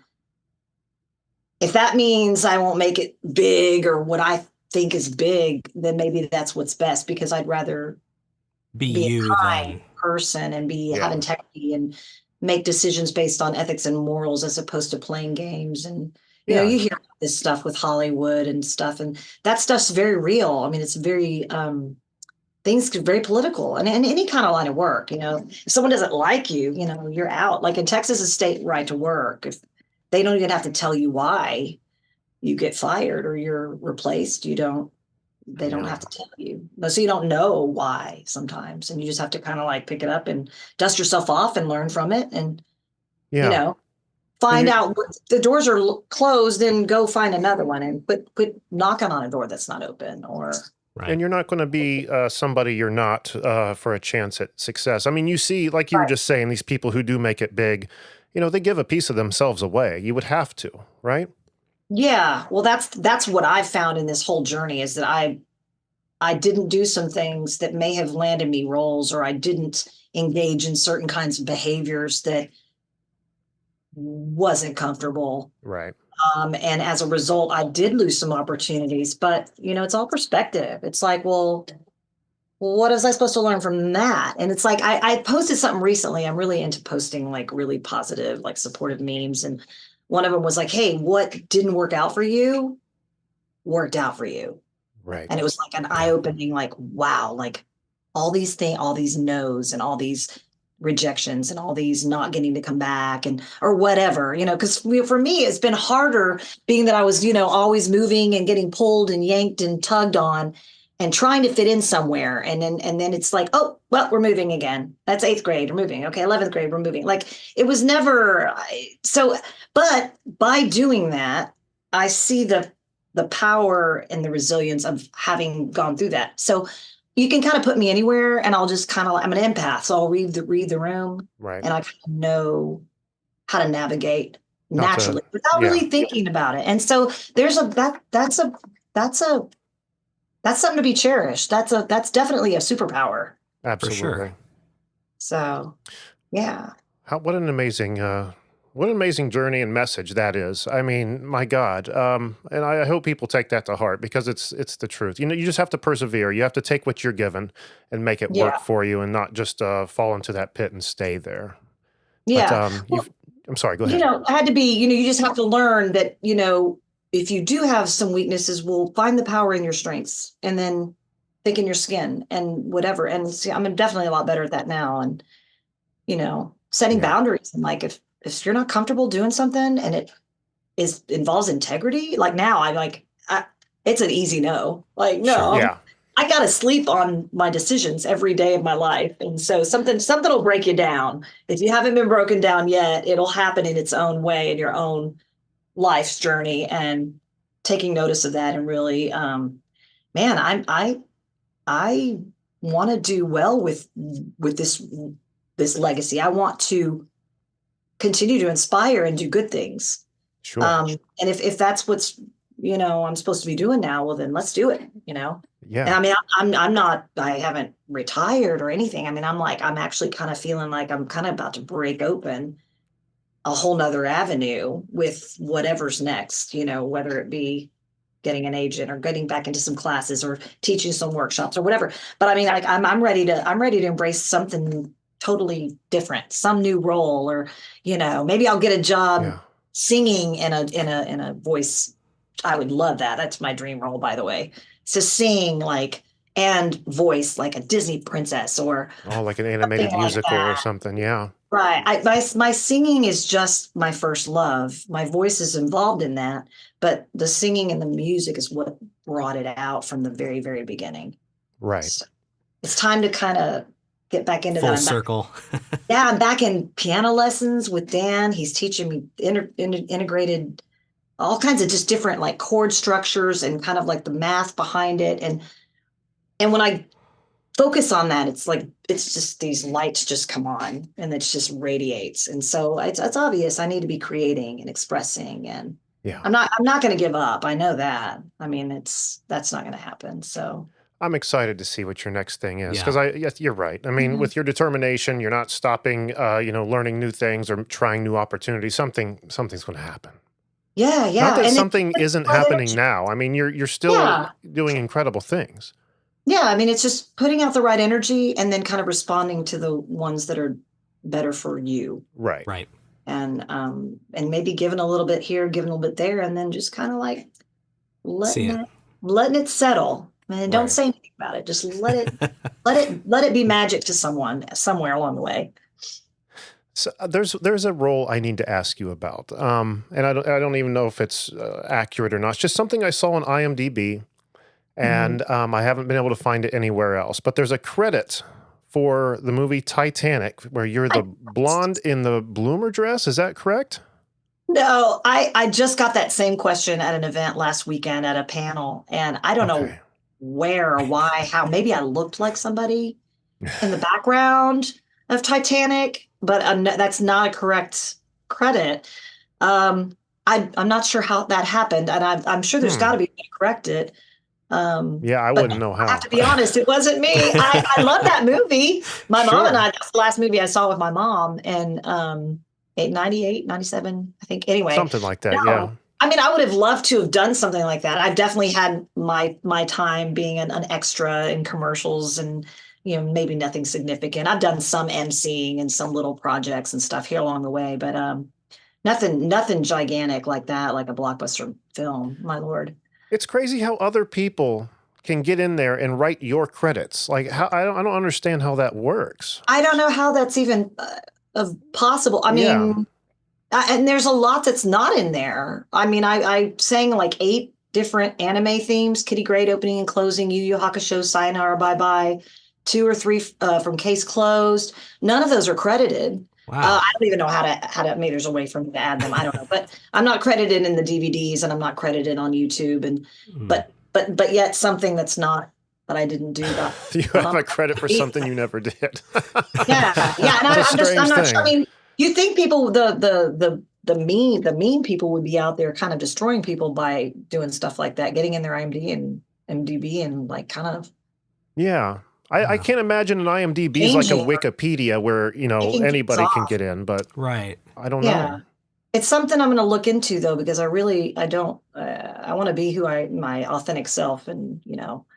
if that means I won't make it big or what I think is big, then maybe that's what's best because I'd rather Be be a you kind then. person and have Yeah. integrity and make decisions based on ethics and morals as opposed to playing games. And, Yeah. you hear this stuff with Hollywood and stuff, and that stuff's very real. I mean, it's very, things get very political and in any kind of line of work, if someone doesn't like you, you're out. Like in Texas, a state right to work. If they don't even have to tell you why you get fired or you're replaced, they don't Yeah. have to tell you. So you don't know why sometimes. And you just have to kind of like pick it up and dust yourself off and learn from it. And, Yeah. find you- out what the doors are closed and go find another one and quit knocking on a door that's not open or. Right. And you're not going to be somebody you're not for a chance at success. I mean, you see, like you were Right. just saying, these people who do make it big, they give a piece of themselves away. You would have to, right? Yeah. Well, that's what I've found in this whole journey is that I didn't do some things that may have landed me roles, or I didn't engage in certain kinds of behaviors that wasn't comfortable. Right. And as a result, I did lose some opportunities, but it's all perspective. It's like, well, what was I supposed to learn from that? And it's like, I posted something recently. I'm really into posting like really positive, like supportive memes. And one of them was like, hey, what didn't work out for you worked out for you. Right. And it was like an eye-opening, like, wow, like all these things, all these no's and all these rejections and all these not getting to come back and or whatever, because for me, it's been harder being that I was, always moving and getting pulled and yanked and tugged on and trying to fit in somewhere. And then it's like, oh, well, we're moving again. That's 8th grade. We're moving. Okay, 11th grade, we're moving. Like it was never so, but by doing that, I see the power and the resilience of having gone through that. So you can kind of put me anywhere and I'll just kind of, I'm an empath. So I'll read the room Right. and I kind of know how to navigate Not to- naturally without yeah. really thinking about it. And so there's that's something to be cherished. That's definitely a superpower. Absolutely. sure. So yeah. What an amazing journey and message that is. I mean, my God. And I hope people take that to heart because it's the truth. You just have to persevere. You have to take what you're given and make it work Yeah. for you and not just fall into that pit and stay there. Yeah. But I'm sorry, go ahead. It had to be, you just have to learn that, if you do have some weaknesses, we'll find the power in your strengths and then think in your skin and whatever. And see, I'm definitely a lot better at that now. And, setting Yeah. boundaries and like, if you're not comfortable doing something and it involves integrity, like now I'm like, it's an easy no. Like, no, Sure, yeah. I got to sleep on my decisions every day of my life. And so something will break you down. If you haven't been broken down yet, it'll happen in its own way in your own life's journey, and taking notice of that and really, man, I want to do well with this legacy. I want to continue to inspire and do good things. Sure. And if that's what's, I'm supposed to be doing now, well, then let's do it, yeah. And I mean, I'm not, I haven't retired or anything. I mean, I'm actually kind of feeling like I'm kind of about to break open a whole nother avenue with whatever's next, whether it be getting an agent or getting back into some classes or teaching some workshops or whatever. But I mean, like I'm ready to embrace something totally different, some new role, or, maybe I'll get a job Yeah. singing in a voice. I would love that. That's my dream role, by the way, to sing like and voice like a Disney princess or Oh, like an animated something like musical or that. something. Yeah. Right. My singing is just my first love. My voice is involved in that, but the singing and the music is what brought it out from the very, very beginning. Right. So it's time to kind of get back into Full that. circle. I'm back in piano lessons with Dan. He's teaching me integrated all kinds of just different like chord structures and kind of like the math behind it. And when I focus on that, it's like, it's just these lights just come on and it just radiates. And so it's obvious I need to be creating and expressing, and Yeah. I'm not going to give up. I know that. I mean, that's not going to happen. So I'm excited to see what your next thing is, Yeah. because yes, you're right. I mean, with your determination, you're not stopping, learning new things or trying new opportunities. Something's going to happen. yeah, yeah. Not that And something isn't right happening energy. now. I mean, you're still Yeah. doing incredible things. Yeah, I mean, it's just putting out the right energy and then kind of responding to the ones that are better for you. Right. Right. And maybe giving a little bit here, giving a little bit there, and then just kind of like See it. letting it settle. And don't Right. say anything about it. Just let it be magic to someone somewhere along the way. So there's a role I need to ask you about, and I don't even know if it's accurate or not. It's just something I saw on IMDb, and I haven't been able to find it anywhere else. But there's a credit for the movie Titanic where you're the blonde in the bloomer dress. Is that correct? No, I just got that same question at an event last weekend at a panel, and I don't know Okay. where or why, how. Maybe I looked like somebody in the background of Titanic, but that's not a correct credit. I'm not sure how that happened, and I'm sure there's got to be a way to correct it. Yeah, I But wouldn't know I how. have to be honest, it wasn't me. I love that movie. My mom and Sure. that's the last movie I saw with my mom, and 98, 97, I think. Anyway, Something like that. no, Yeah. I mean, I would have loved to have done something like that. I've definitely had my time being an extra in commercials, and maybe nothing significant. I've done some emceeing and some little projects and stuff here along the way, but nothing gigantic like that, like a blockbuster film. My lord. It's crazy how other people can get in there and write your credits. Like, how I don't understand how that works. I don't know how that's even possible. I Yeah. mean, and there's a lot that's not in there. I mean, I sang like 8 different anime themes: Kitty Grade opening and closing, Yu Yu Hakusho, Sayonara Bye Bye, 2 or 3 from Case Closed. None of those are credited. Wow. I don't even know how to. Maybe there's a way for me to add them. I don't know, but I'm not credited in the DVDs, and I'm not credited on YouTube. And but yet something that's not that I didn't do got. You have a credit for something you never did. Yeah, yeah, and It's a I'm not strange sure. I thing. mean, you think people, the mean people would be out there kind of destroying people by doing stuff like that, getting in their IMDb and MDB and like kind of Yeah. I can't imagine an IMDb is like a changing or Wikipedia where, taking things anybody can off. get in, but Right. I don't Yeah. know. It's something I'm going to look into though, because I don't, I want to be my authentic self, and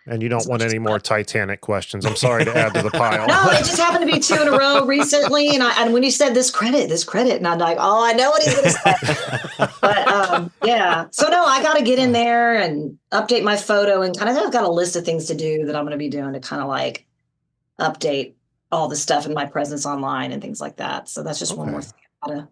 And you as don't want much as any more Titanic questions. I'm sorry to add to the pile. No, it just happened to be 2 in a row recently, and when you said this credit, and I'm like, oh, I know what he's going to say. But yeah, so no, I got to get in there and update my photo, and kind of I've got a list of things to do that I'm going to be doing to kind of like update all the stuff in my presence online and things like that. So that's just one more Okay. thing I got to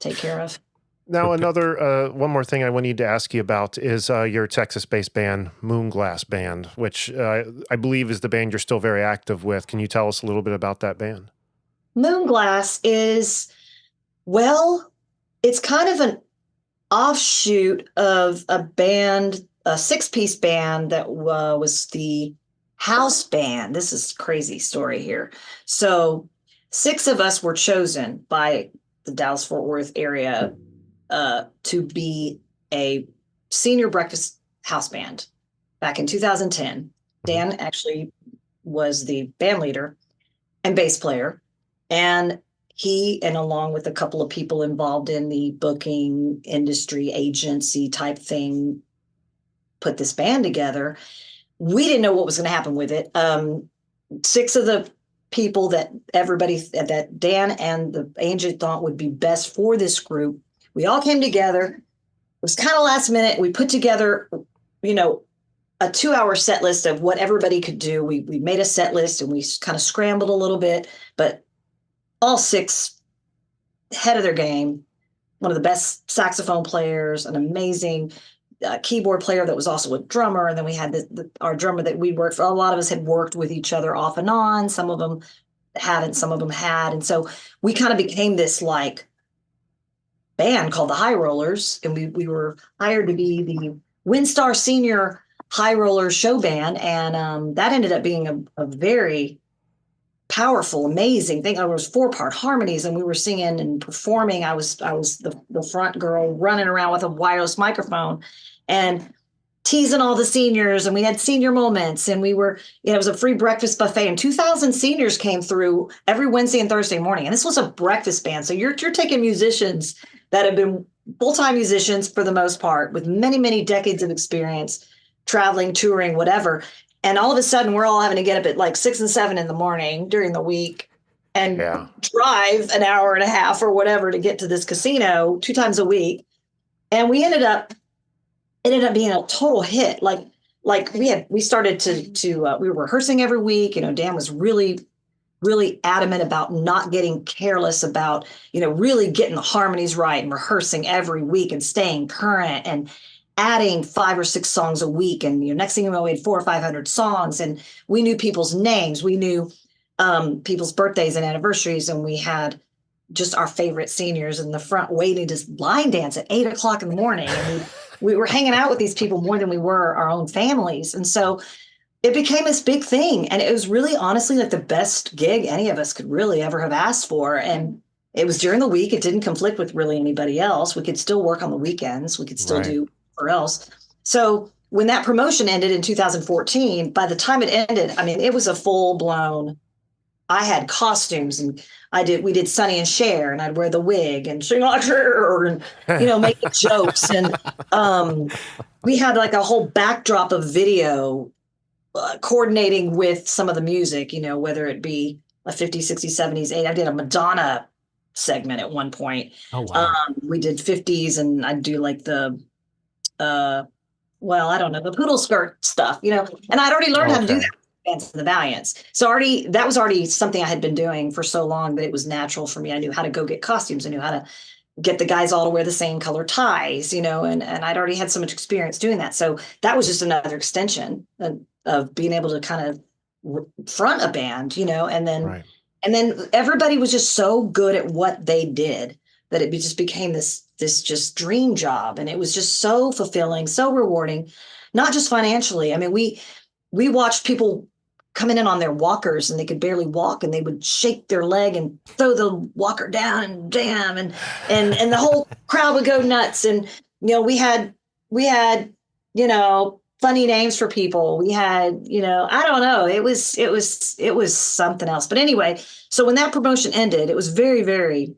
take care of. Now, another one more thing I need to ask you about is your Texas-based band, Moonglass Band, which I believe is the band you're still very active with. Can you tell us a little bit about that band? Moonglass is, well, it's kind of an offshoot of a band, a 6-piece band that was the house band. This is a crazy story here. So 6 of us were chosen by the Dallas-Fort Worth area to be a senior breakfast house band back in 2010. Dan actually was the band leader and bass player, and he, and along with a couple of people involved in the booking industry agency type thing, put this band together. We didn't know what was going to happen with it. 6 of the people that Dan and the agent thought would be best for this group, we all came together. It was kind of last minute. We put together, a 2-hour set list of what everybody could do. We made a set list, and we kind of scrambled a little bit, but all 6 head of their game. One of the best saxophone players, an amazing keyboard player that was also a drummer. And then we had our drummer that we worked for. A lot of us had worked with each other off and on. Some of them hadn't, some of them had. And so we kind of became this like band called the High Rollers, and we were hired to be the WinStar Senior High Rollers show band, and that ended up being a very powerful, amazing thing. It was 4-part harmonies, and we were singing and performing. I was the front girl running around with a wireless microphone and teasing all the seniors, and we had senior moments, and we were, it was a free breakfast buffet, and 2,000 seniors came through every Wednesday and Thursday morning. And this was a breakfast band. So you're taking musicians that have been full-time musicians for the most part, with many, many decades of experience, traveling, touring, whatever. And all of a sudden we're all having to get up at like 6 and 7 in the morning during the week and drive an hour and a half or whatever to get to this casino 2 times a week. And it ended up being a total hit. We started to we were rehearsing every week. Dan was really, really adamant about not getting careless about, really getting the harmonies right and rehearsing every week and staying current and adding 5 or 6 songs a week. And next thing you know, we had 400 or 500 songs, and we knew people's names. We knew people's birthdays and anniversaries, and we had just our favorite seniors in the front waiting to line dance at 8 o'clock in the morning. And we were hanging out with these people more than we were our own families. And so it became this big thing. And it was really, honestly, like the best gig any of us could really ever have asked for. And it was during the week. It didn't conflict with really anybody else. We could still work on the weekends. We could still do or else. So when that promotion ended in 2014, by the time it ended, it was a full blown, I had costumes, and we did Sonny and Cher, and I'd wear the wig and sing like Cher and, making jokes. And we had like a whole backdrop of video coordinating with some of the music, whether it be a 50s, 60s, 70s, 80s. I did a Madonna segment at one point. Oh, wow. We did 50s, and I'd do like the, I don't know, the poodle skirt stuff, and I'd already learned how to do that with Vance and the Valiants. So that was already something I had been doing for so long that it was natural for me. I knew how to go get costumes. I knew how to get the guys all to wear the same color ties, and I'd already had so much experience doing that. So that was just another extension of being able to kind of front a band, and then everybody was just so good at what they did that it just became this just dream job. And it was just so fulfilling, so rewarding, not just financially. We watched people coming in on their walkers, and they could barely walk, and they would shake their leg and throw the walker down and jam, and the whole crowd would go nuts. And, we had, funny names for people. We had, I don't know, it was something else. But anyway, so when that promotion ended, it was very, very,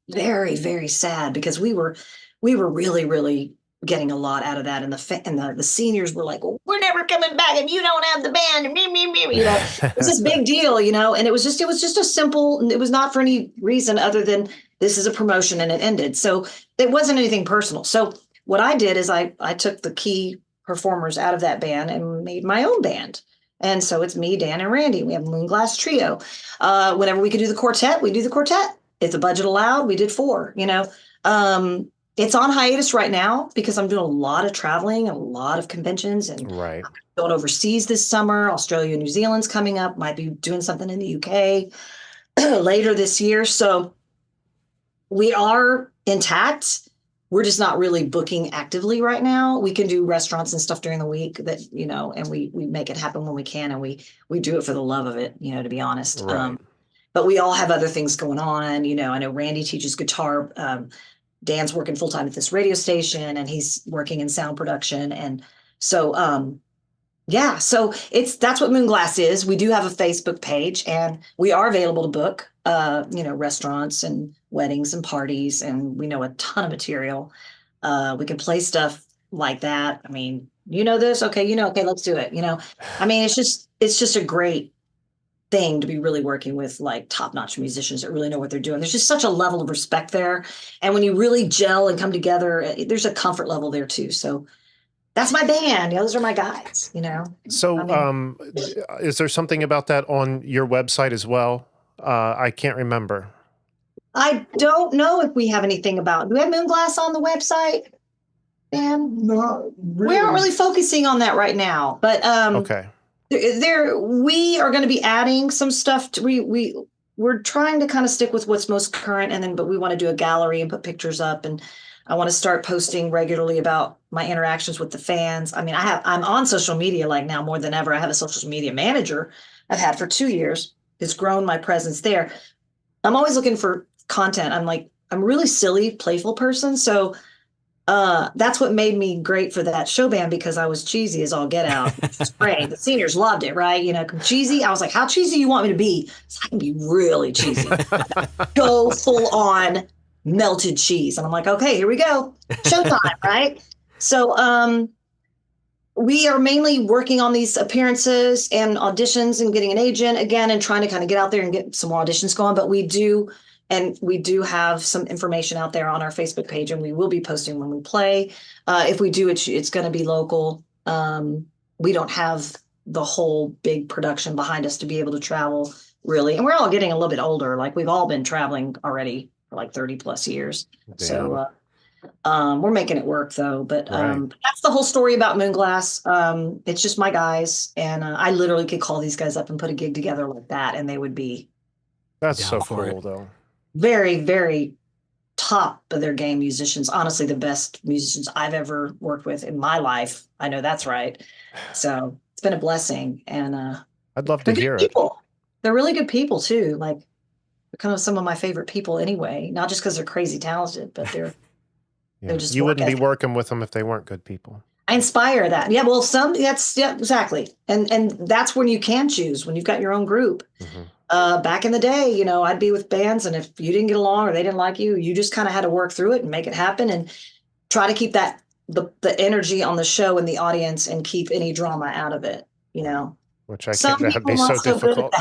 very, very sad, because we were really, really getting a lot out of that. And the seniors were like, well, we're never coming back if you don't have the band. It was this big deal, and it was just a simple, it was not for any reason other than this is a promotion and it ended. So it wasn't anything personal. So what I did is I took the key performers out of that band and made my own band. And so it's me, Dan, and Randy. We have a Moonglass trio. Whenever we could do the quartet, we do the quartet. If the budget allowed, we did 4, It's on hiatus right now because I'm doing a lot of traveling, a lot of conventions, and I'm going overseas this summer. Australia, New Zealand's coming up. Might be doing something in the UK later this year. So we are intact. We're just not really booking actively right now. We can do restaurants and stuff during the week that, and we make it happen when we can. And we do it for the love of it, to be honest. Right. But we all have other things going on. I know Randy teaches guitar. Dan's working full time at this radio station, and he's working in sound production. And so, so that's what Moonglass is. We do have a Facebook page, and we are available to book, restaurants and weddings and parties. And we know a ton of material. We can play stuff like that. This, okay, okay, let's do it. It's just a great thing to be really working with like top-notch musicians that really know what they're doing. There's just such a level of respect there. And when you really gel and come together, there's a comfort level there too. So that's my band. Those are my guys, So is there something about that on your website as well? I can't remember. I don't know if we have anything do we have Moonglass on the website? Dan? Not really. We aren't really focusing on that right now, but okay. We are going to be adding some stuff. we're trying to kind of stick with what's most current, but we want to do a gallery and put pictures up, and I want to start posting regularly about my interactions with the fans. I mean, I'm on social media like now more than ever. I have a social media manager I've had for 2 years. It's grown my presence there. I'm always looking for content. I'm a really silly, playful person. So that's what made me great for that show band, because I was cheesy as all get out. It's great. The seniors loved it, right? Cheesy. I was like, how cheesy you want me to be? So I can be really cheesy. Go full on melted cheese. And I'm like, okay, here we go. Showtime, right? So we are mainly working on these appearances and auditions and getting an agent again and trying to kind of get out there and get some more auditions going. But we do have some information out there on our Facebook page, and we will be posting when we play. If we do, it's going to be local. We don't have the whole big production behind us to be able to travel, really. And we're all getting a little bit older. Like, we've all been traveling already for like 30 plus years. Damn. So we're making it work, though. But that's the whole story about Moonglass. It's just my guys. And I literally could call these guys up and put a gig together like that, and they would be. That's so cool, though. Very, very top of their game musicians. Honestly, the best musicians I've ever worked with in my life. I know that's right. So it's been a blessing. And I'd love to hear it. They're really good people, too. Like, they're kind of some of my favorite people anyway. Not just because they're crazy talented, but they're just. You wouldn't be working with them if they weren't good people. I inspire that. Yeah, well, exactly. And that's when you can choose, when you've got your own group. Mm-hmm. Back in the day, I'd be with bands, and if you didn't get along or they didn't like you, you just kind of had to work through it and make it happen and try to keep that the energy on the show and the audience and keep any drama out of it, Which I think that'd be so difficult.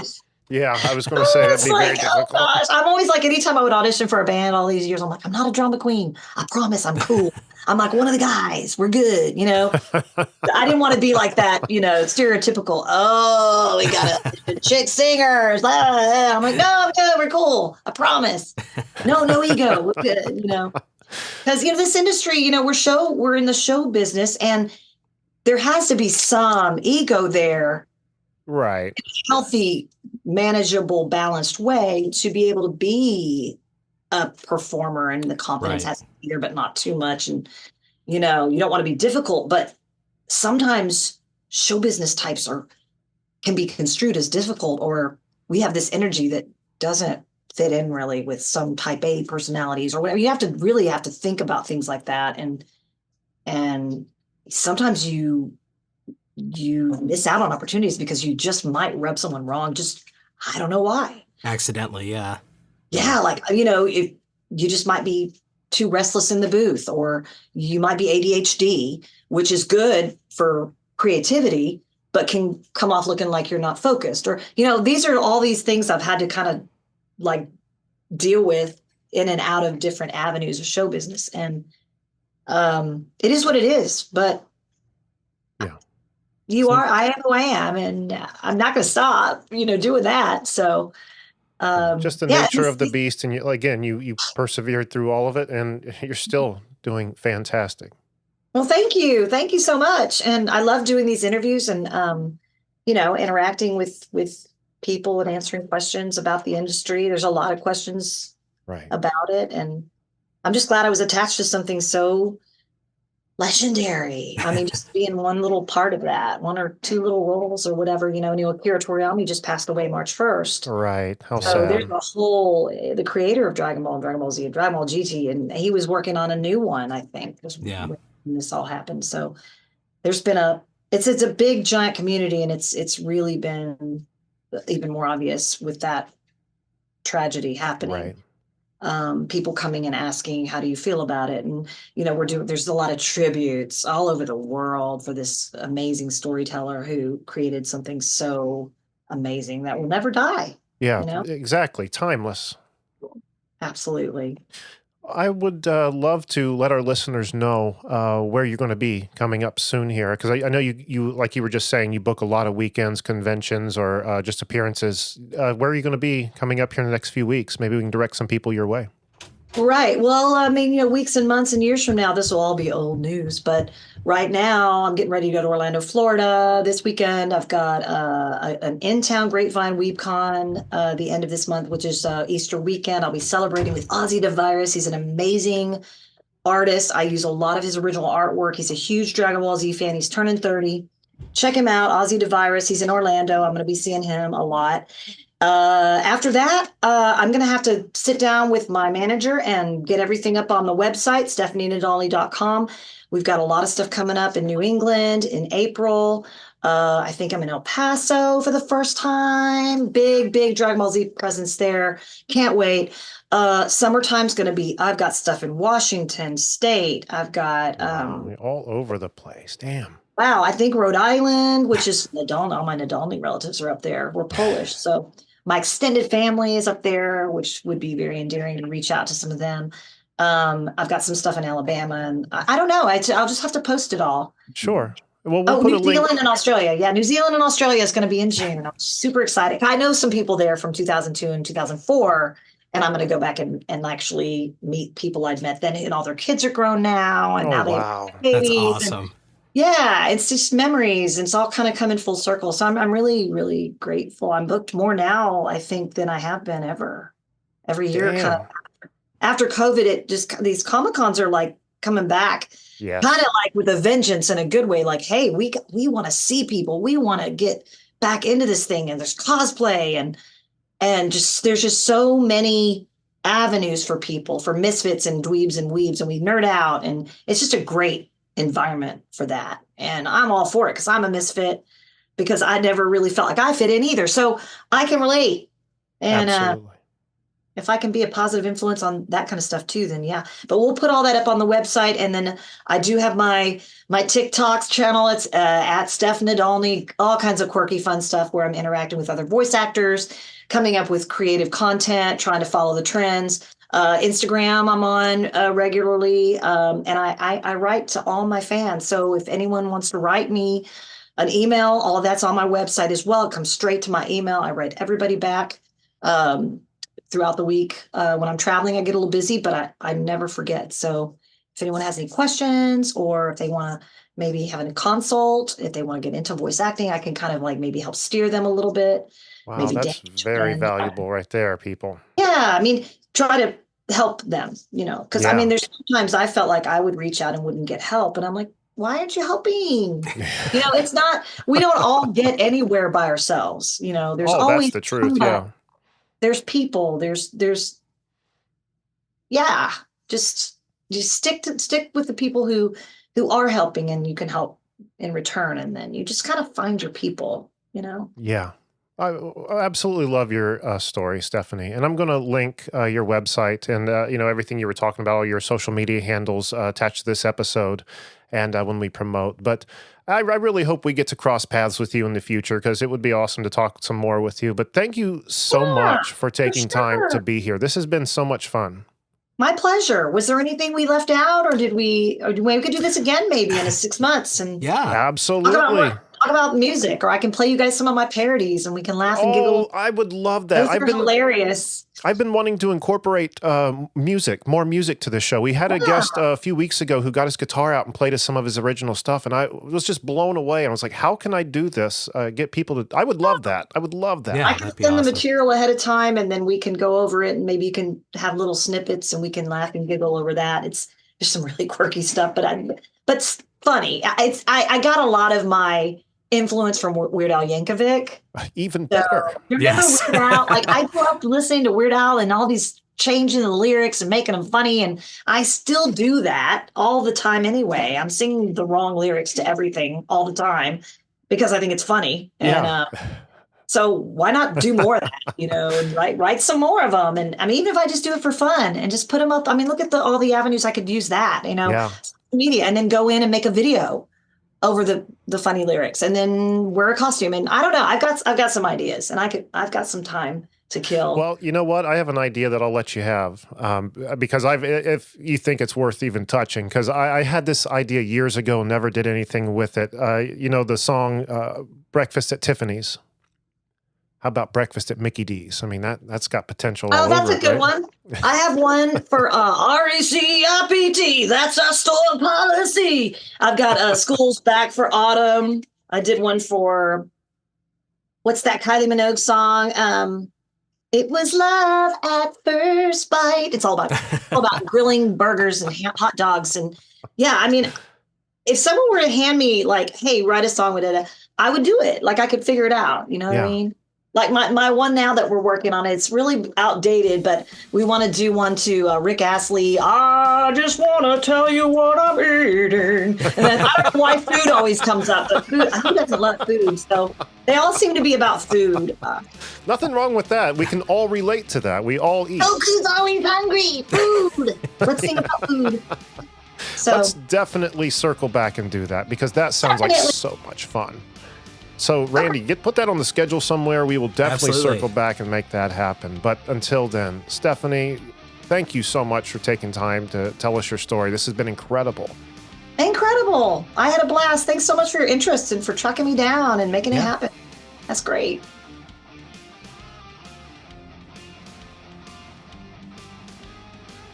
Yeah, I was going to say that'd be very difficult. Oh gosh. I'm always like, anytime I would audition for a band all these years, I'm like, I'm not a drama queen. I promise, I'm cool. I'm like one of the guys. We're good, I didn't want to be like that, stereotypical. Oh, we got a chick singers. I'm like, no, I'm good. We're cool. I promise. No ego. We're good, Because this industry, we're in the show business, and there has to be some ego there. Right. In a healthy, manageable, balanced way to be able to be a performer, and the confidence has to be there, but not too much. And, you don't want to be difficult, but sometimes show business types can be construed as difficult, or we have this energy that doesn't fit in really with some type A personalities or whatever. You have to think about things like that. And sometimes you miss out on opportunities because you just might rub someone wrong. I don't know why. Accidentally. Yeah. Yeah. Like, if you just might be too restless in the booth, or you might be ADHD, which is good for creativity, but can come off looking like you're not focused, or, these are all these things I've had to kind of like deal with in and out of different avenues of show business. And it is what it is, but I am who I am, and I'm not going to stop, doing that. So, just the nature of the beast. And you persevered through all of it, and you're still doing fantastic. Well, thank you. Thank you so much. And I love doing these interviews and, interacting with people and answering questions about the industry. There's a lot of questions about it. And I'm just glad I was attached to something so legendary. I mean, just being one little part of that, one or two little roles or whatever, Akira Toriyama just passed away March 1st. Right. How so sad. There's the creator of Dragon Ball and Dragon Ball Z and Dragon Ball GT, and he was working on a new one, I think, when this all happened. So there's been it's a big giant community, and it's really been even more obvious with that tragedy happening. Right. People coming and asking, how do you feel about it? And, there's a lot of tributes all over the world for this amazing storyteller who created something so amazing that will never die. Yeah, exactly. Timeless. Absolutely. I would love to let our listeners know where you're going to be coming up soon here, because I know you, like you were just saying, you book a lot of weekends, conventions, or just appearances. Where are you going to be coming up here in the next few weeks? Maybe we can direct some people your way. Right. Well, I mean, weeks and months and years from now, this will all be old news. But right now, I'm getting ready to go to Orlando, Florida this weekend. I've got an in-town Grapevine WeebCon the end of this month, which is Easter weekend. I'll be celebrating with Ozzy DeVirus. He's an amazing artist. I use a lot of his original artwork. He's a huge Dragon Ball Z fan. He's turning 30. Check him out, Ozzy DeVirus. He's in Orlando. I'm going to be seeing him a lot. After that, I'm going to have to sit down with my manager and get everything up on the website, stephanienadolny.com. We've got a lot of stuff coming up in New England in April. I think I'm in El Paso for the first time. Big Dragon Ball Z presence there. Can't wait. Summertime's going to be, I've got stuff in Washington State. I've got all over the place. Damn. Wow, I think Rhode Island, which is Nadolny, all my Nadolny relatives are up there. We're Polish. So my extended family is up there, which would be very endearing to reach out to some of them. I've got some stuff in Alabama, and I don't know. I'll just have to post it all. Sure. Well, we'll put New a link. Zealand and Australia. Yeah, New Zealand and Australia is going to be in June. I'm super excited. I know some people there from 2002 and 2004, and I'm going to go back and actually meet people I'd met then, and all their kids are grown now, and now they have babies. That's awesome. Yeah, it's just memories. And it's all kind of coming full circle. So I'm really, really grateful. I'm booked more now, I think, than I have been ever. Every year, kind of after COVID, it just these Comic-Cons are like coming back, kind of like with a vengeance in a good way. Like, hey, we want to see people. We want to get back into this thing. And there's cosplay and just there's just so many avenues for people, for misfits and dweebs and weebs, and we nerd out, and it's just a great environment for that. And I'm all for it because I'm a misfit, because I never really felt like I fit in either. So I can relate. And if I can be a positive influence on that kind of stuff too, then yeah. But we'll put all that up on the website. And then I do have my TikTok channel. It's at Steph Nadolny, all kinds of quirky, fun stuff where I'm interacting with other voice actors, coming up with creative content, trying to follow the trends. Instagram I'm on regularly, and I write to all my fans. So if anyone wants to write me an email, all of that's on my website as well. It comes straight to my email. I write everybody back throughout the week. When I'm traveling, I get a little busy, but I never forget. So if anyone has any questions, or if they want to maybe have a consult, if they want to get into voice acting, I can kind of like maybe help steer them a little bit. Wow, that's very valuable right there, people. Yeah, I mean, try to help them, because I mean, there's sometimes I felt like I would reach out and wouldn't get help. And I'm like, why aren't you helping? It's not, we don't all get anywhere by ourselves. There's always that's the truth. Yeah. There's people, there's, just stick with the people who are helping, and you can help in return. And then you just kind of find your people, Yeah. I absolutely love your story, Stephanie. And I'm going to link your website and, everything you were talking about, all your social media handles attached to this episode and when we promote. But I really hope we get to cross paths with you in the future, because it would be awesome to talk some more with you. But thank you so much for taking time to be here. This has been so much fun. My pleasure. Was there anything we left out, or did we could do this again maybe in 6 months? And absolutely. Talk about music, or I can play you guys some of my parodies and we can laugh and giggle. I would love that. Those are hilarious. I've been wanting to incorporate more music to the show. We had a guest a few weeks ago who got his guitar out and played us some of his original stuff, and I was just blown away. I was like, how can I do this? Get people to... I would love that. I would love that. Yeah, I can send the material ahead of time, and then we can go over it, and maybe you can have little snippets and we can laugh and giggle over that. There's some really quirky stuff, but it's funny. I got a lot of my influence from Weird Al Yankovic. Even better. You remember Weird Al? Like, I grew up listening to Weird Al and all these changing the lyrics and making them funny, and I still do that all the time anyway. I'm singing the wrong lyrics to everything all the time because I think it's funny. And so why not do more of that, and write some more of them. And I mean, even if I just do it for fun and just put them up, I mean, look at all the avenues I could use that, media, and then go in and make a video over the funny lyrics, and then wear a costume. And I don't know, I've got some ideas, and I've got some time to kill. Well, you know what? I have an idea that I'll let you have, because if you think it's worth even touching, because I had this idea years ago and never did anything with it. The song Breakfast at Tiffany's. How about breakfast at Mickey D's? I mean, that's got potential all Oh, that's over a good it, right? one. I have one for RECIPT. That's our store policy. I've got schools back for autumn. I did one for, what's that Kylie Minogue song? It was love at first bite. It's all about grilling burgers and hot dogs. And yeah, I mean, if someone were to hand me like, hey, write a song with it, I would do it. Like I could figure it out. You know what I mean? Like my one now that we're working on, it's really outdated, but we want to do one to Rick Astley. I just want to tell you what I'm eating. And then I don't know why food always comes up, but food, who doesn't love food? So they all seem to be about food. Nothing wrong with that. We can all relate to that. We all eat. Goku's always hungry. Food. Let's sing about food. So let's definitely circle back and do that because that sounds like so much fun. So, Randy, put that on the schedule somewhere. We will definitely circle back and make that happen. But until then, Stephanie, thank you so much for taking time to tell us your story. This has been incredible. Incredible. I had a blast. Thanks so much for your interest and for tracking me down and making it happen. That's great.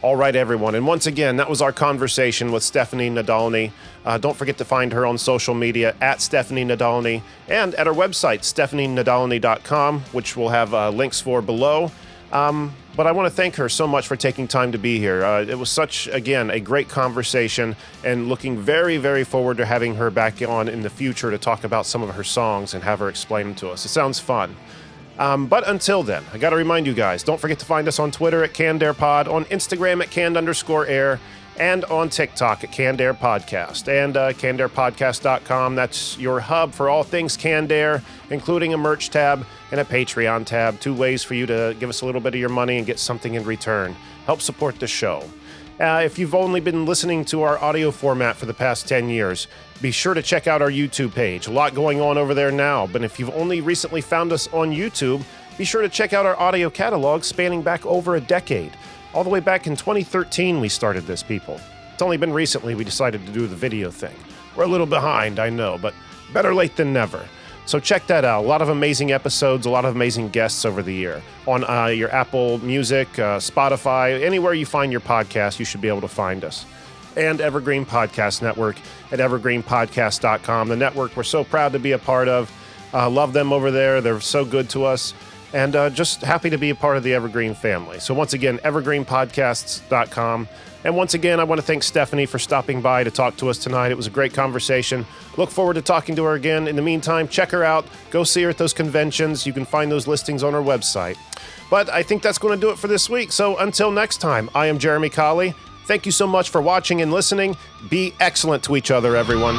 All right, everyone. And once again, that was our conversation with Stephanie Nadolny. Don't forget to find her on social media at Stephanie Nadolny and at our website, stephanienadolny.com, which we'll have links for below. But I want to thank her so much for taking time to be here. It was such, again, a great conversation and looking very, very forward to having her back on in the future to talk about some of her songs and have her explain them to us. It sounds fun. But until then, I got to remind you guys, don't forget to find us on Twitter at CannedAirPod, on Instagram at canned_air, and on TikTok at CannedAirPodcast, and CannedAirPodcast.com. That's your hub for all things Canned Air, including a merch tab and a Patreon tab. 2 ways for you to give us a little bit of your money and get something in return. Help support the show. If you've only been listening to our audio format for the past 10 years, be sure to check out our YouTube page. A lot going on over there now, but if you've only recently found us on YouTube, be sure to check out our audio catalog spanning back over a decade. All the way back in 2013 we started this, people. It's only been recently we decided to do the video thing. We're a little behind, I know, but better late than never. So check that out. A lot of amazing episodes, a lot of amazing guests over the year. On your Apple Music, Spotify, anywhere you find your podcast, you should be able to find us. And Evergreen Podcast Network at evergreenpodcast.com, the network we're so proud to be a part of. Love them over there. They're so good to us. And just happy to be a part of the Evergreen family. So once again, evergreenpodcasts.com. And once again, I want to thank Stephanie for stopping by to talk to us tonight. It was a great conversation. Look forward to talking to her again. In the meantime, check her out. Go see her at those conventions. You can find those listings on our website. But I think that's going to do it for this week. So until next time, I am Jeramy Colley. Thank you so much for watching and listening. Be excellent to each other, everyone.